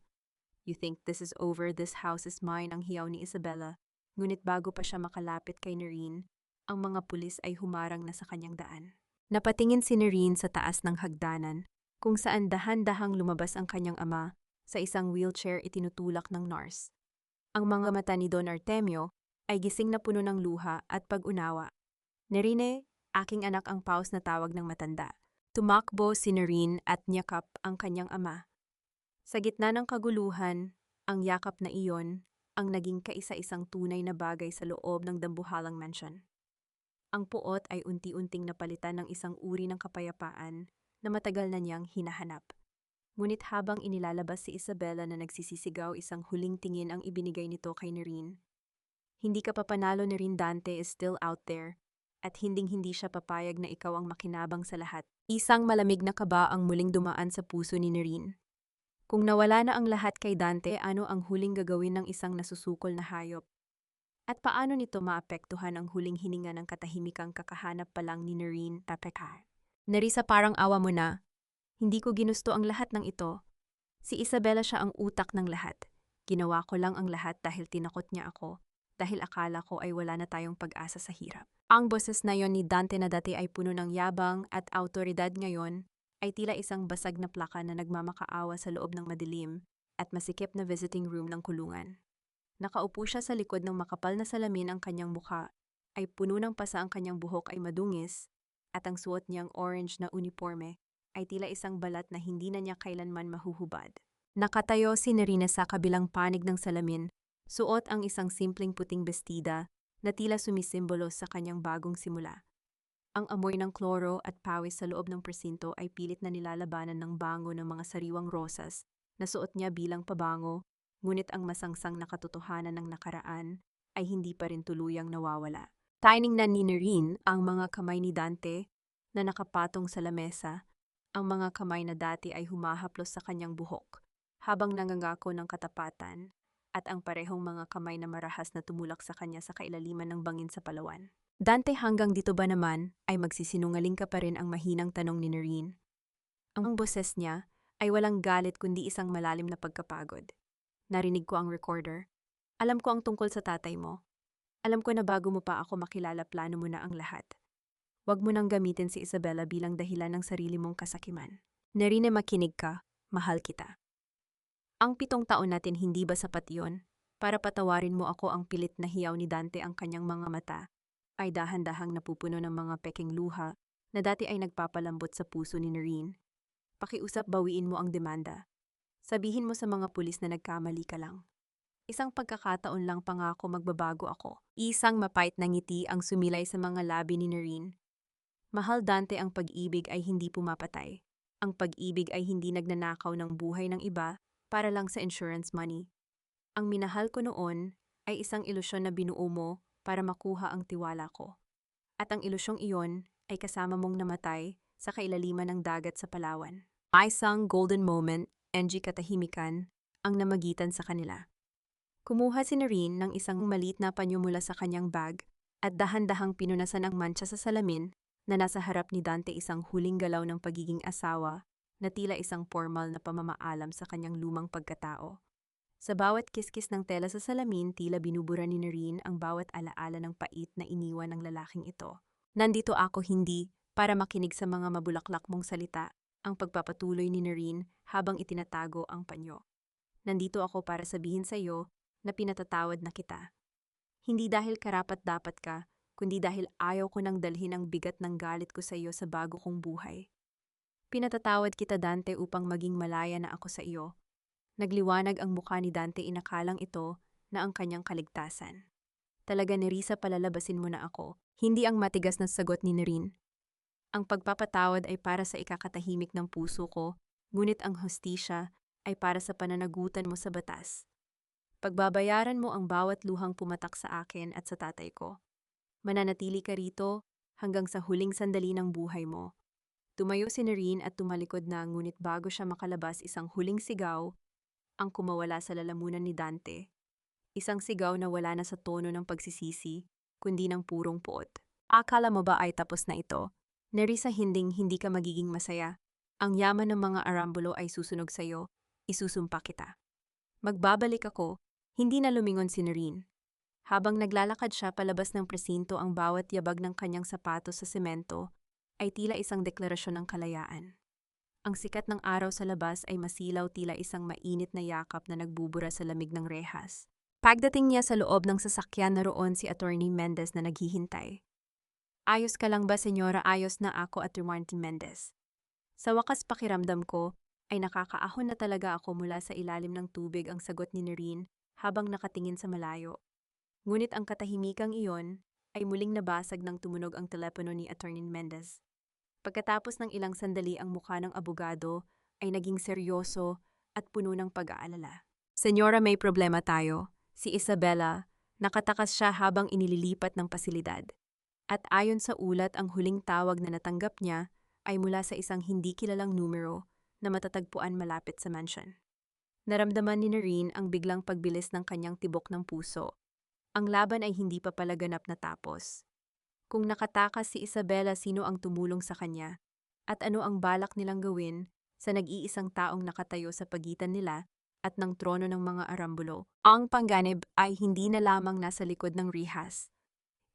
[SPEAKER 1] You think this is over, this house is mine, ang hiyaw ni Isabela. Ngunit bago pa siya makalapit kay Nerine, ang mga pulis ay humarang na sa kanyang daan. Napatingin si Nerine sa taas ng hagdanan, kung saan dahan-dahang lumabas ang kanyang ama sa isang wheelchair itinutulak ng nurse. Ang mga mata ni Don Artemio ay gising na puno ng luha at pag-unawa. Nerine, aking anak, ang paus na tawag ng matanda. Tumakbo si Nerine at niyakap ang kanyang ama. Sa gitna ng kaguluhan, ang yakap na iyon ang naging kaisa-isang tunay na bagay sa loob ng dambuhalang mansion. Ang puot ay unti-unting napalitan ng isang uri ng kapayapaan na matagal na niyang hinahanap. Ngunit habang inilalabas si Isabela na nagsisisigaw, isang huling tingin ang ibinigay nito kay Nerine. Hindi ka papanalo, Nerine. Dante is still out there, at hinding-hindi siya papayag na ikaw ang makinabang sa lahat. Isang malamig na kaba ang muling dumaan sa puso ni Nerine. Kung nawala na ang lahat kay Dante, ano ang huling gagawin ng isang nasusukol na hayop? At paano nito maapektuhan ang huling hininga ng katahimikang kakahanap pa lang ni Nerine Papekar? Nerissa, parang awa mo na. Hindi ko ginusto ang lahat ng ito. Si Isabela, siya ang utak ng lahat. Ginawa ko lang ang lahat dahil tinakot niya ako, dahil akala ko ay wala na tayong pag-asa sa hirap. Ang boses na yon ni Dante na dati ay puno ng yabang at autoridad ngayon ay tila isang basag na plaka na nagmamakaawa sa loob ng madilim at masikip na visiting room ng kulungan. Nakaupo siya sa likod ng makapal na salamin, ang kanyang mukha ay puno ng pasa, ang kanyang buhok ay madungis, at ang suot niyang orange na uniforme ay tila isang balat na hindi na niya kailanman mahuhubad. Nakatayo si Nerine sa kabilang panig ng salamin, suot ang isang simpleng puting bestida na tila sumisimbolo sa kanyang bagong simula. Ang amoy ng kloro at pawis sa loob ng presinto ay pilit na nilalabanan ng bango ng mga sariwang rosas na suot niya bilang pabango. Ngunit ang masangsang na katotohanan ng nakaraan ay hindi pa rin tuluyang nawawala. Tiningnan ni Nerine ang mga kamay ni Dante na nakapatong sa lamesa, ang mga kamay na dati ay humahaplos sa kanyang buhok, habang nangangako ng katapatan, at ang parehong mga kamay na marahas na tumulak sa kanya sa kailaliman ng bangin sa Palawan. Dante, hanggang dito ba naman ay magsisinungaling ka pa rin, ang mahinang tanong ni Noreen. Ang boses niya ay walang galit kundi isang malalim na pagkapagod. Narinig ko ang recorder. Alam ko ang tungkol sa tatay mo. Alam ko na bago mo pa ako makilala, plano mo na ang lahat. Huwag mo nang gamitin si Isabella bilang dahilan ng sarili mong kasakiman. Narine, makinig ka. Mahal kita. Ang 7 taon natin, hindi ba sapat yon para patawarin mo ako? Ang pilit na hiyaw ni Dante, ang kanyang mga mata ay dahan-dahang napupuno ng mga peking luha na dati ay nagpapalambot sa puso ni Noreen. Pakiusap, bawiin mo ang demanda. Sabihin mo sa mga pulis na nagkamali ka lang. Isang pagkakataon lang, pangako magbabago ako. Isang mapait na ngiti ang sumilay sa mga labi ni Noreen. Mahal Dante, ang pag-ibig ay hindi pumapatay. Ang pag-ibig ay hindi nagnanakaw ng buhay ng iba para lang sa insurance money. Ang minahal ko noon ay isang ilusyon na binuo mo para makuha ang tiwala ko. At ang ilusyong iyon ay kasama mong namatay sa kailaliman ng dagat sa Palawan. Isang golden moment, NG katahimikan, ang namagitan sa kanila. Kumuha si Noreen ng isang maliit na panyo mula sa kanyang bag at dahan-dahang pinunasan ang mantsa sa salamin na nasa harap ni Dante, isang huling galaw ng pagiging asawa na tila isang formal na pamamaalam sa kanyang lumang pagkatao. Sa bawat kiskis ng tela sa salamin, tila binubura ni Noreen ang bawat alaala ng pait na iniwan ng lalaking ito. Nandito ako hindi para makinig sa mga mabulaklak mong salita, ang pagpapatuloy ni Noreen habang itinatago ang panyo. Nandito ako para sabihin sa iyo na pinatatawad na kita. Hindi dahil karapat-dapat ka, kundi dahil ayaw ko nang dalhin ang bigat ng galit ko sa iyo sa bago kong buhay. Pinatatawad kita, Dante, upang maging malaya na ako sa iyo. Nagliwanag ang mukha ni Dante, inakalang ito na ang kanyang kaligtasan. Talaga, Nerissa, palalabasin mo na ako. Hindi ang matigas na sagot ni Noreen. Ang pagpapatawad ay para sa ikakatahimik ng puso ko, ngunit ang hustisya ay para sa pananagutan mo sa batas. Pagbabayaran mo ang bawat luhang pumatak sa akin at sa tatay ko. Mananatili ka rito hanggang sa huling sandali ng buhay mo. Tumayo si Noreen at tumalikod na, ngunit bago siya makalabas, isang huling sigaw ang kumawala sa lalamunan ni Dante. Isang sigaw na wala na sa tono ng pagsisisi, kundi ng purong puot. Akala mo ba ay tapos na ito? Nerissa, hindi ka magiging masaya. Ang yaman ng mga Arambulo ay susunog sa'yo. Isusumpa kita. Magbabalik ako. Hindi na lumingon si Noreen. Habang naglalakad siya palabas ng presinto, ang bawat yabag ng kanyang sapatos sa semento ay tila isang deklarasyon ng kalayaan. Ang sikat ng araw sa labas ay masilaw, tila isang mainit na yakap na nagbubura sa lamig ng rehas. Pagdating niya sa loob ng sasakyan, naroon si Attorney Mendez na naghihintay. Ayos ka lang ba, senyora? Ayos na ako, at Martin Mendez. Sa wakas, pakiramdam ko ay nakakaahon na talaga ako mula sa ilalim ng tubig, ang sagot ni Noreen habang nakatingin sa malayo. Ngunit ang katahimikang iyon ay muling nabasag nang tumunog ang telepono ni Attorney Mendez. Pagkatapos ng ilang sandali, ang mukha ng abogado ay naging seryoso at puno ng pag-aalala. Senyora, may problema tayo. Si Isabella, nakatakas siya habang inililipat ng pasilidad. At ayon sa ulat, ang huling tawag na natanggap niya ay mula sa isang hindi kilalang numero na matatagpuan malapit sa mansion. Naramdaman ni Noreen ang biglang pagbilis ng kanyang tibok ng puso. Ang laban ay hindi pa pala ganap natapos. Kung nakatakas si Isabella, sino ang tumulong sa kanya? At ano ang balak nilang gawin sa nag-iisang taong nakatayo sa pagitan nila at ng trono ng mga Arambulo? Ang panganib ay hindi na lamang nasa likod ng rihas.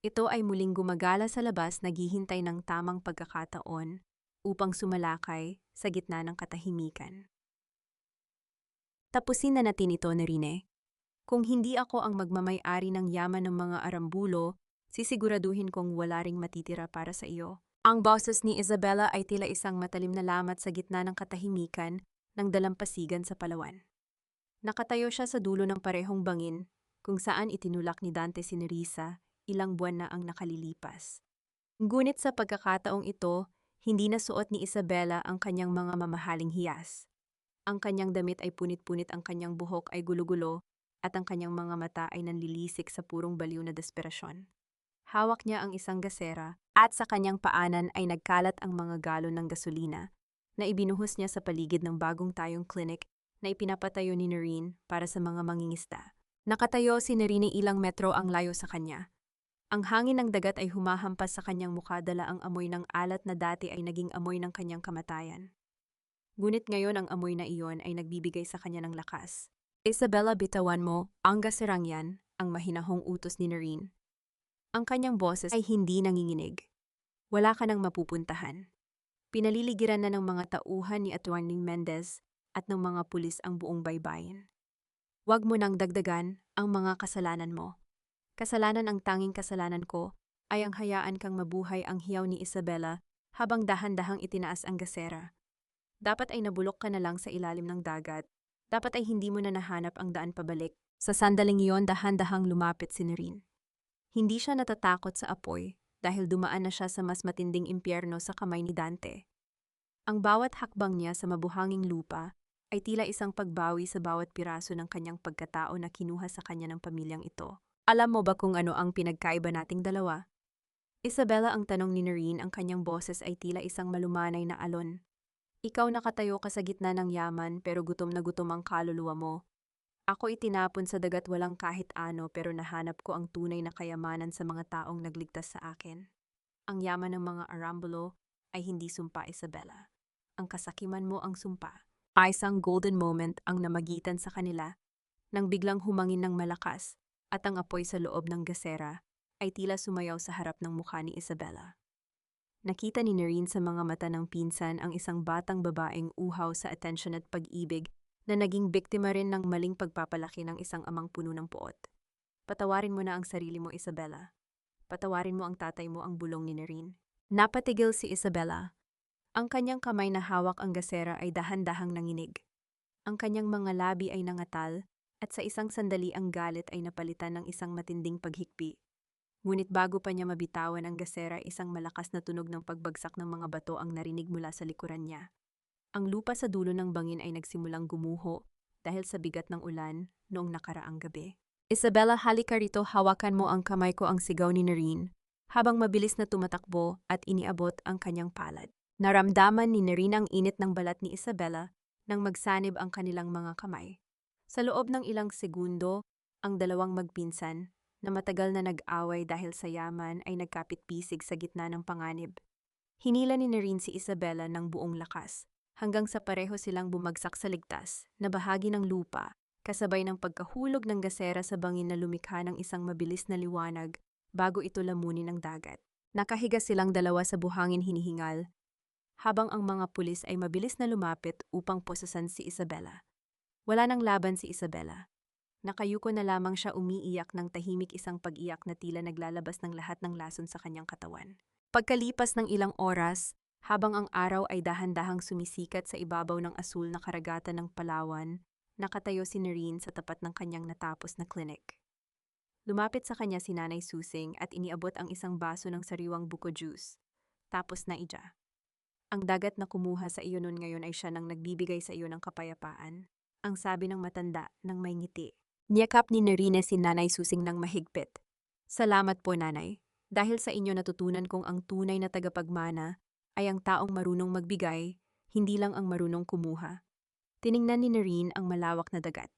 [SPEAKER 1] Ito ay muling gumagala sa labas, naghihintay ng tamang pagkakataon upang sumalakay sa gitna ng katahimikan. Tapusin na natin ito, Nerine. Kung hindi ako ang magmamay-ari ng yaman ng mga Arambulo, sisiguraduhin kong wala ring matitira para sa iyo. Ang boses ni Isabella ay tila isang matalim na lamat sa gitna ng katahimikan ng dalampasigan sa Palawan. Nakatayo siya sa dulo ng parehong bangin, kung saan itinulak ni Dante si Nerissa, ilang buwan na ang nakalilipas. Ngunit sa pagkakataong ito, hindi na suot ni Isabella ang kanyang mga mamahaling hiyas. Ang kanyang damit ay punit-punit, ang kanyang buhok ay gulo-gulo, at ang kanyang mga mata ay nanlilisik sa purong baliw na desperasyon. Hawak niya ang isang gasera, at sa kanyang paanan ay nagkalat ang mga galon ng gasolina na ibinuhos niya sa paligid ng bagong tayong clinic na ipinapatayo ni Noreen para sa mga mangingisda. Nakatayo si Noreen, ilang metro ang layo sa kanya. Ang hangin ng dagat ay humahampas sa kanyang mukha, dala ang amoy ng alat na dati ay naging amoy ng kanyang kamatayan. Ngunit ngayon ang amoy na iyon ay nagbibigay sa kanya ng lakas. Isabella, bitawan mo ang gasirang yan, ang mahinahong utos ni Noreen. Ang kanyang boses ay hindi nanginginig. Wala ka nang mapupuntahan. Pinaliligiran na ng mga tauhan ni Atty. Mendez at ng mga pulis ang buong baybayin. Huwag mo nang dagdagan ang mga kasalanan mo. Kasalanan, ang tanging kasalanan ko ay ang hayaan kang mabuhay ang hiyaw ni Isabella habang dahan-dahang itinaas ang gasera. Dapat ay nabulok ka na lang sa ilalim ng dagat. Dapat ay hindi mo na nahanap ang daan pabalik. Sa sandaling iyon, dahan-dahang lumapit si Noreen. Hindi siya natatakot sa apoy dahil dumaan na siya sa mas matinding impyerno sa kamay ni Dante. Ang bawat hakbang niya sa mabuhanging lupa ay tila isang pagbawi sa bawat piraso ng kanyang pagkatao na kinuha sa kanya ng pamilyang ito. Alam mo ba kung ano ang pinagkaiba nating dalawa? Isabella, ang tanong ni Noreen, ang kanyang boses ay tila isang malumanay na alon. Ikaw nakatayo ka sa gitna ng yaman pero gutom na gutom ang kaluluwa mo. Ako itinapon sa dagat walang kahit ano pero nahanap ko ang tunay na kayamanan sa mga taong nagligtas sa akin. Ang yaman ng mga Arambulo ay hindi sumpa, Isabella. Ang kasakiman mo ang sumpa. Isang golden moment ang namagitan sa kanila nang biglang humangin ng malakas at ang apoy sa loob ng gasera ay tila sumayaw sa harap ng mukha ni Isabella. Nakita ni Noreen sa mga mata ng pinsan ang isang batang babaeng uhaw sa atensyon at pag-ibig na naging biktima rin ng maling pagpapalaki ng isang amang puno ng puot. Patawarin mo na ang sarili mo, Isabella. Patawarin mo ang tatay mo, ang bulong ni Noreen. Napatigil si Isabella. Ang kanyang kamay na hawak ang gasera ay dahan-dahang nanginig. Ang kanyang mga labi ay nangatal at sa isang sandali ang galit ay napalitan ng isang matinding paghikbi. Ngunit bago pa niya mabitawan ang gasera, isang malakas na tunog ng pagbagsak ng mga bato ang narinig mula sa likuran niya. Ang lupa sa dulo ng bangin ay nagsimulang gumuho dahil sa bigat ng ulan noong nakaraang gabi. Isabella, halika rito, hawakan mo ang kamay ko, ang sigaw ni Noreen, habang mabilis na tumatakbo at iniabot ang kanyang palad. Naramdaman ni Noreen ang init ng balat ni Isabella nang magsanib ang kanilang mga kamay. Sa loob ng ilang segundo, ang dalawang magpinsan na matagal na nag-away dahil sa yaman ay nagkapit-bisig sa gitna ng panganib. Hinila ni Noreen si Isabella ng buong lakas, hanggang sa pareho silang bumagsak sa ligtas na bahagi ng lupa, kasabay ng pagkahulog ng gasera sa bangin na lumikha ng isang mabilis na liwanag bago ito lamunin ng dagat. Nakahiga silang dalawa sa buhangin, hinihingal, habang ang mga pulis ay mabilis na lumapit upang posasan si Isabella. Wala nang laban si Isabella. Nakayuko na lamang siya, umiiyak ng tahimik, isang pag-iyak na tila naglalabas ng lahat ng lason sa kanyang katawan. Pagkalipas ng ilang oras, habang ang araw ay dahan-dahang sumisikat sa ibabaw ng asul na karagatan ng Palawan, nakatayo si Noreen sa tapat ng kanyang natapos na klinik. Lumapit sa kanya si Nanay Susing at iniabot ang isang baso ng sariwang buko juice. Tapos na ija. Ang dagat na kumuha sa iyo noon ngayon ay siya nang nagbibigay sa iyo ng kapayapaan, ang sabi ng matanda nang may ngiti. Niyakap ni Noreen si Nanay Susing ng mahigpit. Salamat po, Nanay. Dahil sa inyo natutunan kong ang tunay na tagapagmana ay ang taong marunong magbigay, hindi lang ang marunong kumuha. Tiningnan ni Noreen ang malawak na dagat.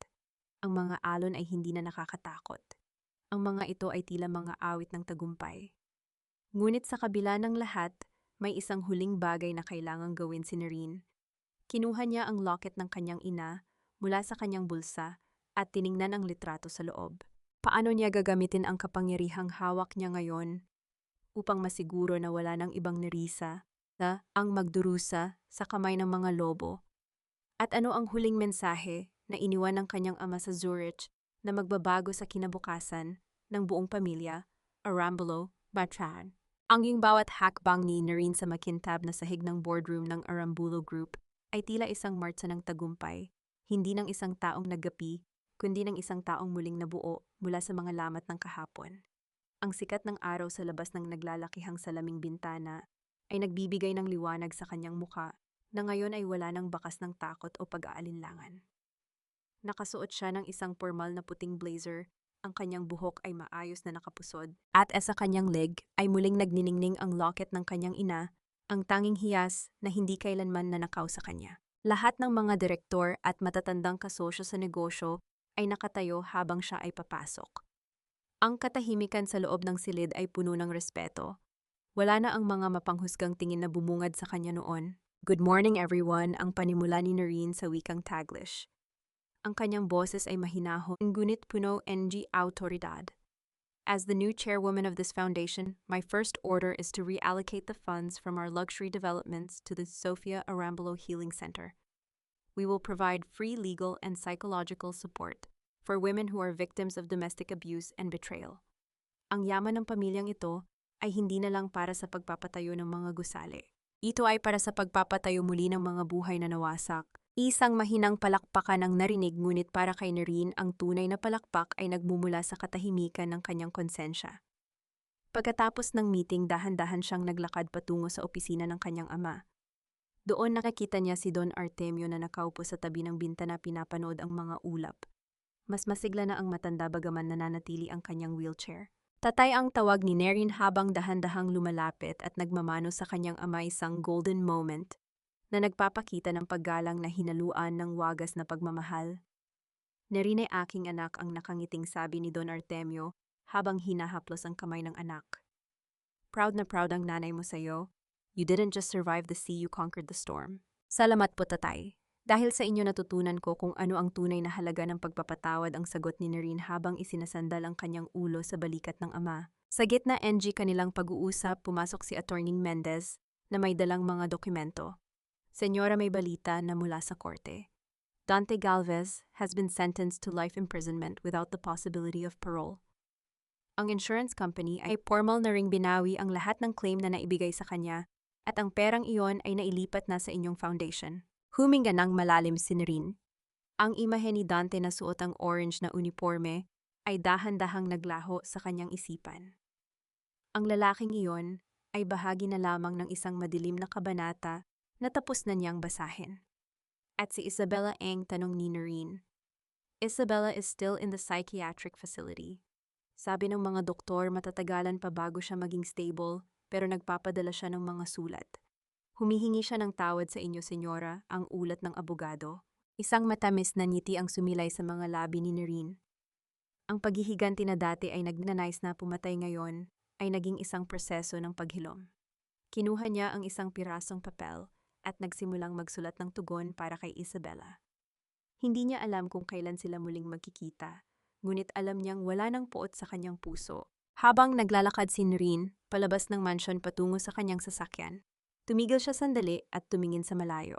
[SPEAKER 1] Ang mga alon ay hindi na nakakatakot. Ang mga ito ay tila mga awit ng tagumpay. Ngunit sa kabila ng lahat, may isang huling bagay na kailangang gawin si Noreen. Kinuha niya ang locket ng kanyang ina mula sa kanyang bulsa at tiningnan ang litrato sa loob. Paano niya gagamitin ang kapangyarihang hawak niya ngayon upang masiguro na wala ng ibang Nerissa na ang magdurusa sa kamay ng mga lobo? At ano ang huling mensahe na iniwan ng kanyang ama sa Zurich na magbabago sa kinabukasan ng buong pamilya, Arambulo, Batran? Ang yung bawat hakbang ni Noreen sa makintab na sahig ng boardroom ng Arambulo Group ay tila isang martsa ng tagumpay, hindi ng isang taong naggapi, kundi ng isang taong muling nabuo mula sa mga lamat ng kahapon. Ang sikat ng araw sa labas ng naglalakihang salaming bintana ay nagbibigay ng liwanag sa kanyang muka na ngayon ay wala ng bakas ng takot o pag-aalinlangan. Nakasuot siya ng isang formal na puting blazer, ang kanyang buhok ay maayos na nakapusod, at sa kanyang leg ay muling nagniningning ang locket ng kanyang ina, ang tanging hiyas na hindi kailanman nanakaw sa kanya. Lahat ng mga direktor at matatandang kasosyo sa negosyo ay nakatayo habang siya ay papasok. Ang katahimikan sa loob ng silid ay puno ng respeto. Wala na ang mga mapanghusgang tingin na bumungad sa kanya noon. Good morning everyone, ang panimula ni Noreen sa wikang Taglish. Ang kanyang boses ay mahinahon, ngunit puno ng autoridad. As the new chairwoman of this foundation, my first order is to reallocate the funds from our luxury developments to the Sofia Arambulo Healing Center. We will provide free legal and psychological support for women who are victims of domestic abuse and betrayal. Ang yaman ng pamilyang ito ay hindi na lang para sa pagpapatayo ng mga gusali. Ito ay para sa pagpapatayo muli ng mga buhay na nawasak. Isang mahinang palakpakan ang narinig, ngunit para kay Noreen ang tunay na palakpak ay nagmumula sa katahimikan ng kanyang konsensya. Pagkatapos ng meeting, dahan-dahan siyang naglakad patungo sa opisina ng kanyang ama. Doon nakakita niya si Don Artemio na nakaupo sa tabi ng bintana pinapanood ang mga ulap. Mas masigla na ang matanda bagaman nananatili ang kanyang wheelchair. Tatay ang tawag ni Noreen habang dahan-dahang lumalapit at nagmamano sa kanyang ama, isang golden moment na nagpapakita ng paggalang na hinaluan ng wagas na pagmamahal. Noreen ay aking anak, ang nakangiting sabi ni Don Artemio habang hinahaplos ang kamay ng anak. Proud na proud ang nanay mo sa'yo. You didn't just survive the sea, you conquered the storm. Salamat po, tatay. Dahil sa inyo natutunan ko kung ano ang tunay na halaga ng pagpapatawad, ang sagot ni Noreen habang isinasandal ang kanyang ulo sa balikat ng ama. Sa gitna kanilang pag-uusap, pumasok si Attorney Mendez na may dalang mga dokumento. Senyora, may balita na mula sa korte. Dante Galvez has been sentenced to life imprisonment without the possibility of parole. Ang insurance company ay formal na ring binawi ang lahat ng claim na naibigay sa kanya at ang perang iyon ay nailipat na sa inyong foundation. Huminga ng malalim si Noreen. Ang imahe ni Dante na suot ang orange na uniforme ay dahan-dahang naglaho sa kanyang isipan. Ang lalaking iyon ay bahagi na lamang ng isang madilim na kabanata na tapos na niyang basahin. At si Isabella ang tanong ni Noreen. Isabella is still in the psychiatric facility. Sabi ng mga doktor, matatagalan pa bago siya maging stable, pero nagpapadala siya ng mga sulat. Humihingi siya ng tawad sa inyo, senyora, ang ulat ng abogado. Isang matamis na ngiti ang sumilay sa mga labi ni Noreen. Ang paghihiganti na dati ay nagnanais na pumatay ngayon ay naging isang proseso ng paghilom. Kinuha niya ang isang pirasong papel at nagsimulang magsulat ng tugon para kay Isabella. Hindi niya alam kung kailan sila muling magkikita, ngunit alam niyang wala nang puot sa kanyang puso. Habang naglalakad si Noreen palabas ng mansyon patungo sa kanyang sasakyan, tumigil siya sandali at tumingin sa malayo.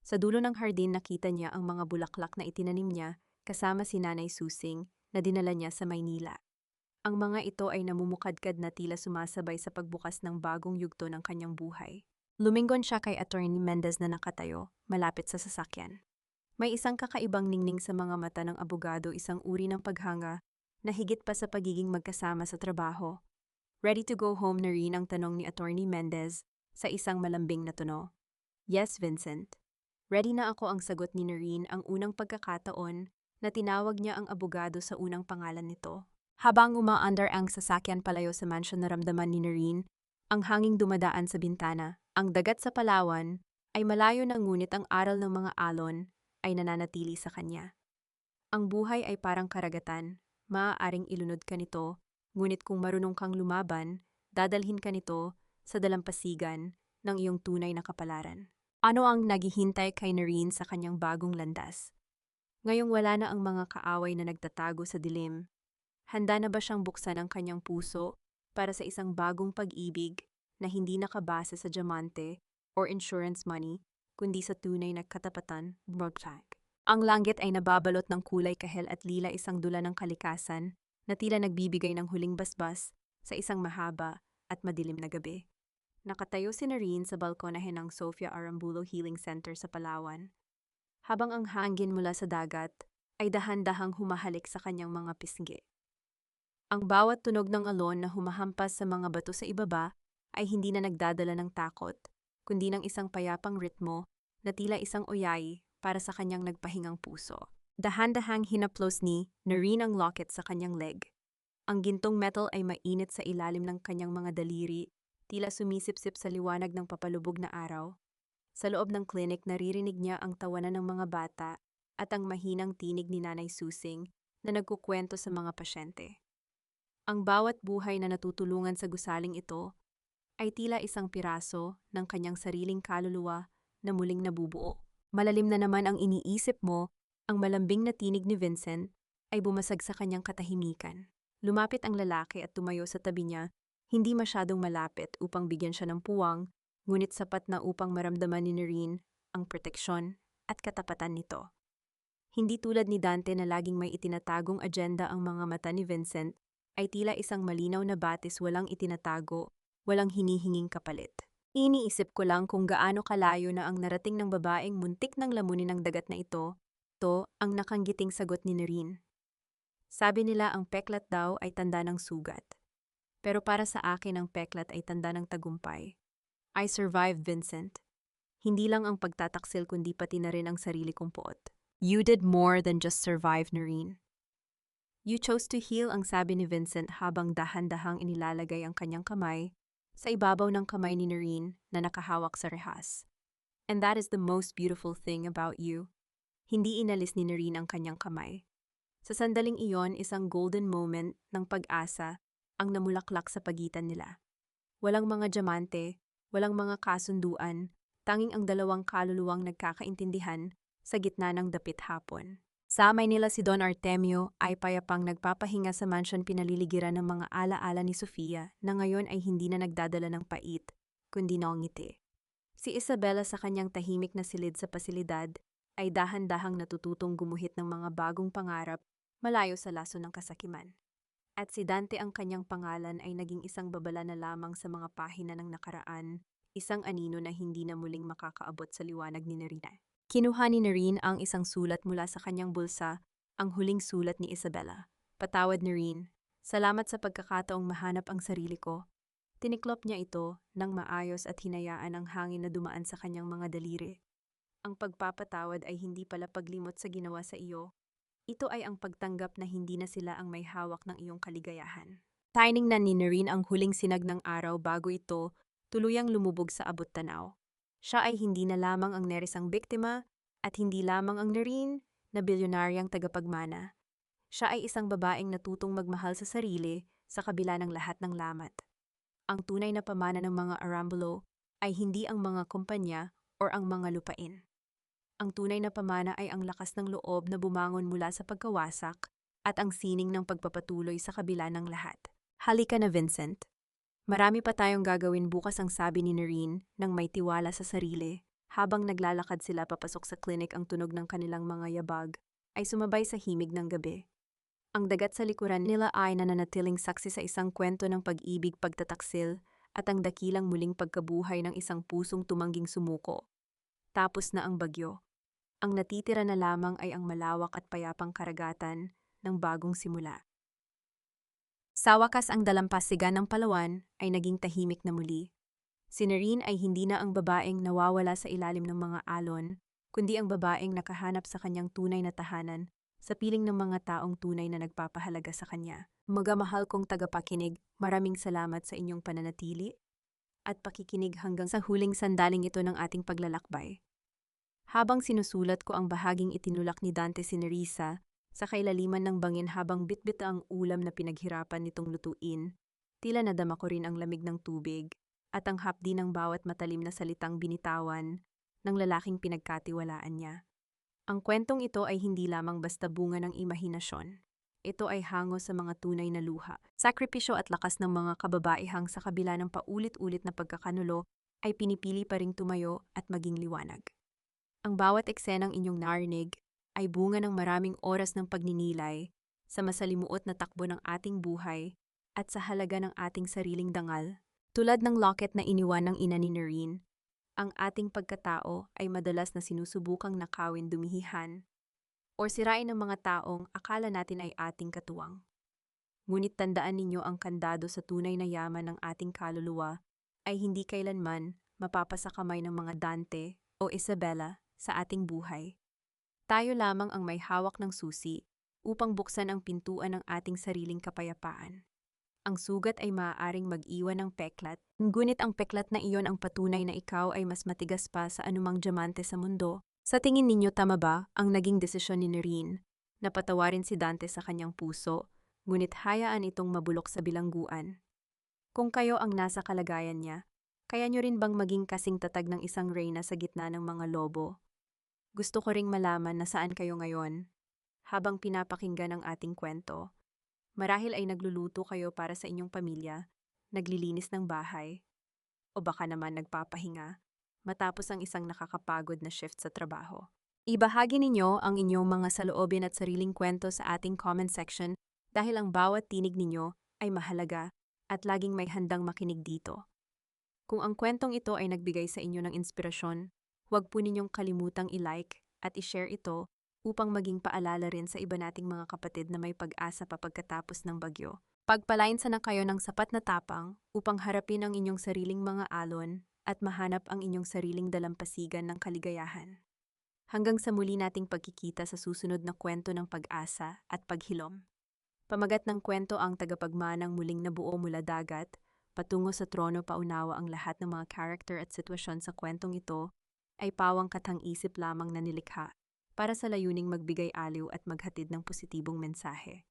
[SPEAKER 1] Sa dulo ng hardin nakita niya ang mga bulaklak na itinanim niya kasama si Nanay Susing na dinala niya sa Maynila. Ang mga ito ay namumukadkad na tila sumasabay sa pagbukas ng bagong yugto ng kanyang buhay. Lumingon siya kay Attorney Mendez na nakatayo, malapit sa sasakyan. May isang kakaibang ningning sa mga mata ng abogado, isang uri ng paghanga na higit pa sa pagiging magkasama sa trabaho. Ready to go home, Noreen, ang tanong ni Attorney Mendez sa isang malambing na tono. Yes, Vincent. Ready na ako, ang sagot ni Noreen, ang unang pagkakataon na tinawag niya ang abogado sa unang pangalan nito. Habang umaandar ang sasakyan palayo sa mansion, naramdaman ni Noreen ang hanging dumadaan sa bintana. Ang dagat sa Palawan ay malayo na, ngunit ang aral ng mga alon ay nananatili sa kanya. Ang buhay ay parang karagatan, maaaring ilunod ka nito, ngunit kung marunong kang lumaban, dadalhin ka nito sa dalampasigan ng iyong tunay na kapalaran. Ano ang naghihintay kay Noreen sa kanyang bagong landas? Ngayong wala na ang mga kaaway na nagtatago sa dilim, handa na ba siyang buksan ang kanyang puso para sa isang bagong pag-ibig na hindi nakabase sa diamante or insurance money, kundi sa tunay na katapatan? Ang langit ay nababalot ng kulay kahel at lila, isang dula ng kalikasan na tila nagbibigay ng huling basbas sa isang mahaba at madilim na gabi. Nakatayo si Noreen sa balkonahe ng Sofia Arambulo Healing Center sa Palawan, habang ang hangin mula sa dagat ay dahan-dahang humahalik sa kanyang mga pisngi. Ang bawat tunog ng alon na humahampas sa mga bato sa ibaba ay hindi na nagdadala ng takot, kundi ng isang payapang ritmo na tila isang oyay para sa kanyang nagpahingang puso. Dahan-dahang hinaplos ni Noreen ang locket sa kanyang leg. Ang gintong metal ay mainit sa ilalim ng kanyang mga daliri, tila sumisipsip sa liwanag ng papalubog na araw. Sa loob ng klinik, naririnig niya ang tawanan ng mga bata at ang mahinang tinig ni Nanay Susing na nagkukwento sa mga pasyente. Ang bawat buhay na natutulungan sa gusaling ito ay tila isang piraso ng kanyang sariling kaluluwa na muling nabubuo. Malalim na naman ang iniisip mo, ang malambing na tinig ni Vincent ay bumasag sa kanyang katahimikan. Lumapit ang lalaki at tumayo sa tabi niya, hindi masyadong malapit upang bigyan siya ng puwang, ngunit sapat na upang maramdaman ni Noreen ang proteksyon at katapatan nito. Hindi tulad ni Dante na laging may itinatagong agenda ang mga mata ni Vincent, ay tila isang malinaw na batis walang itinatago, walang hinihinging kapalit. Iniisip ko lang kung gaano kalayo na ang narating ng babaeng muntik ng lamunin ng dagat na ito, ang nakanggiting sagot ni Noreen. Sabi nila ang peklat daw ay tanda ng sugat. Pero para sa akin ang peklat ay tanda ng tagumpay. I survived, Vincent. Hindi lang ang pagtataksil kundi pati na rin ang sarili kong puot. You did more than just survive, Noreen. You chose to heal, ang sabi ni Vincent habang dahan-dahang inilalagay ang kanyang kamay sa ibabaw ng kamay ni Noreen na nakahawak sa rehas. And that is the most beautiful thing about you. Hindi inalis ni Noreen ang kanyang kamay. Sa sandaling iyon, isang golden moment ng pag-asa ang namulaklak sa pagitan nila. Walang mga diamante, walang mga kasunduan, tanging ang dalawang kaluluwang nagkakaintindihan sa gitna ng dapit hapon. Samay nila si Don Artemio ay payapang nagpapahinga sa mansion pinaliligiran ng mga alaala ni Sofia na ngayon ay hindi na nagdadala ng pait, kundi ngiti. Si Isabella sa kanyang tahimik na silid sa pasilidad ay dahan-dahang natututong gumuhit ng mga bagong pangarap malayo sa laso ng kasakiman. At si Dante ang kanyang pangalan ay naging isang babala na lamang sa mga pahina ng nakaraan, isang anino na hindi na muling makakaabot sa liwanag ni Nerina. Kinuha ni Noreen ang isang sulat mula sa kanyang bulsa, ang huling sulat ni Isabella. Patawad, Noreen. Salamat sa pagkakataong mahanap ang sarili ko. Tiniklop niya ito nang maayos at hinayaan ang hangin na dumaan sa kanyang mga daliri. Ang pagpapatawad ay hindi pala paglimot sa ginawa sa iyo. Ito ay ang pagtanggap na hindi na sila ang may hawak ng iyong kaligayahan. Tiningnan ni Noreen ang huling sinag ng araw bago ito tuluyang lumubog sa abot-tanaw. Siya ay hindi na lamang ang nerisang biktima at hindi lamang ang Noreen na bilyonaryang tagapagmana. Siya ay isang babaeng natutong magmahal sa sarili sa kabila ng lahat ng lamat. Ang tunay na pamana ng mga Arambulo ay hindi ang mga kumpanya o ang mga lupain. Ang tunay na pamana ay ang lakas ng loob na bumangon mula sa pagkawasak at ang sining ng pagpapatuloy sa kabila ng lahat. Halika na, Vincent. Marami pa tayong gagawin bukas, ang sabi ni Noreen nang may tiwala sa sarili. Habang naglalakad sila papasok sa klinik, ang tunog ng kanilang mga yabag ay sumabay sa himig ng gabi. Ang dagat sa likuran nila ay nananatiling saksi sa isang kwento ng pag-ibig, pagtataksil at ang dakilang muling pagkabuhay ng isang pusong tumangging sumuko. Tapos na ang bagyo. Ang natitira na lamang ay ang malawak at payapang karagatan ng bagong simula. Sa wakas, ang dalampasigan ng Palawan ay naging tahimik na muli. Si Noreen ay hindi na ang babaeng nawawala sa ilalim ng mga alon, kundi ang babaeng nakahanap sa kanyang tunay na tahanan sa piling ng mga taong tunay na nagpapahalaga sa kanya. Magamahal kong tagapakinig, maraming salamat sa inyong pananatili at pakikinig hanggang sa huling sandaling ito ng ating paglalakbay. Habang sinusulat ko ang bahaging itinulak ni Dante si Nerissa, sa kailaliman ng bangin habang bitbit ang ulam na pinaghirapan nitong lutuin, tila nadama ko rin ang lamig ng tubig at ang hapdi ng bawat matalim na salitang binitawan ng lalaking pinagkatiwalaan niya. Ang kwentong ito ay hindi lamang basta bunga ng imahinasyon. Ito ay hango sa mga tunay na luha, sakripisyo at lakas ng mga kababaihang sa kabila ng paulit-ulit na pagkakanulo ay pinipili pa ring tumayo at maging liwanag. Ang bawat eksenang inyong narinig ay bunga ng maraming oras ng pagninilay sa masalimuot na takbo ng ating buhay at sa halaga ng ating sariling dangal. Tulad ng locket na iniwan ng ina ni Noreen, ang ating pagkatao ay madalas na sinusubukang nakawin, dumihihan, o sirain ng mga taong akala natin ay ating katuwang. Ngunit tandaan ninyo, ang kandado sa tunay na yaman ng ating kaluluwa ay hindi kailanman mapapasa kamay ng mga Dante o Isabella sa ating buhay. Tayo lamang ang may hawak ng susi upang buksan ang pintuan ng ating sariling kapayapaan. Ang sugat ay maaaring mag-iwan ng peklat, ngunit ang peklat na iyon ang patunay na ikaw ay mas matigas pa sa anumang diamante sa mundo. Sa tingin ninyo, tama ba ang naging desisyon ni Noreen na patawarin si Dante sa kanyang puso ngunit hayaan itong mabulok sa bilangguan. Kung kayo ang nasa kalagayan niya, kaya nyo rin bang maging kasing tatag ng isang reyna sa gitna ng mga lobo? Gusto ko ring malaman na saan kayo ngayon. Habang pinapakinggan ang ating kwento, marahil ay nagluluto kayo para sa inyong pamilya, naglilinis ng bahay, o baka naman nagpapahinga matapos ang isang nakakapagod na shift sa trabaho. Ibahagi ninyo ang inyong mga saloobin at sariling kwento sa ating comment section dahil ang bawat tinig ninyo ay mahalaga at laging may handang makinig dito. Kung ang kwentong ito ay nagbigay sa inyo ng inspirasyon, huwag po ninyong kalimutang i-like at i-share ito upang maging paalala rin sa iba nating mga kapatid na may pag-asa pa pagkatapos ng bagyo. Pagpalain sana kayo ng sapat na tapang upang harapin ang inyong sariling mga alon at mahanap ang inyong sariling dalampasigan ng kaligayahan. Hanggang sa muli nating pagkikita sa susunod na kwento ng pag-asa at paghilom. Pamagat ng kwento ang tagapagmanang muling nabuo mula dagat, patungo sa trono paunawa ang lahat ng mga character at sitwasyon sa kwentong ito ay pawang katang-isip lamang na nilikha para sa layuning magbigay aliw at maghatid ng positibong mensahe.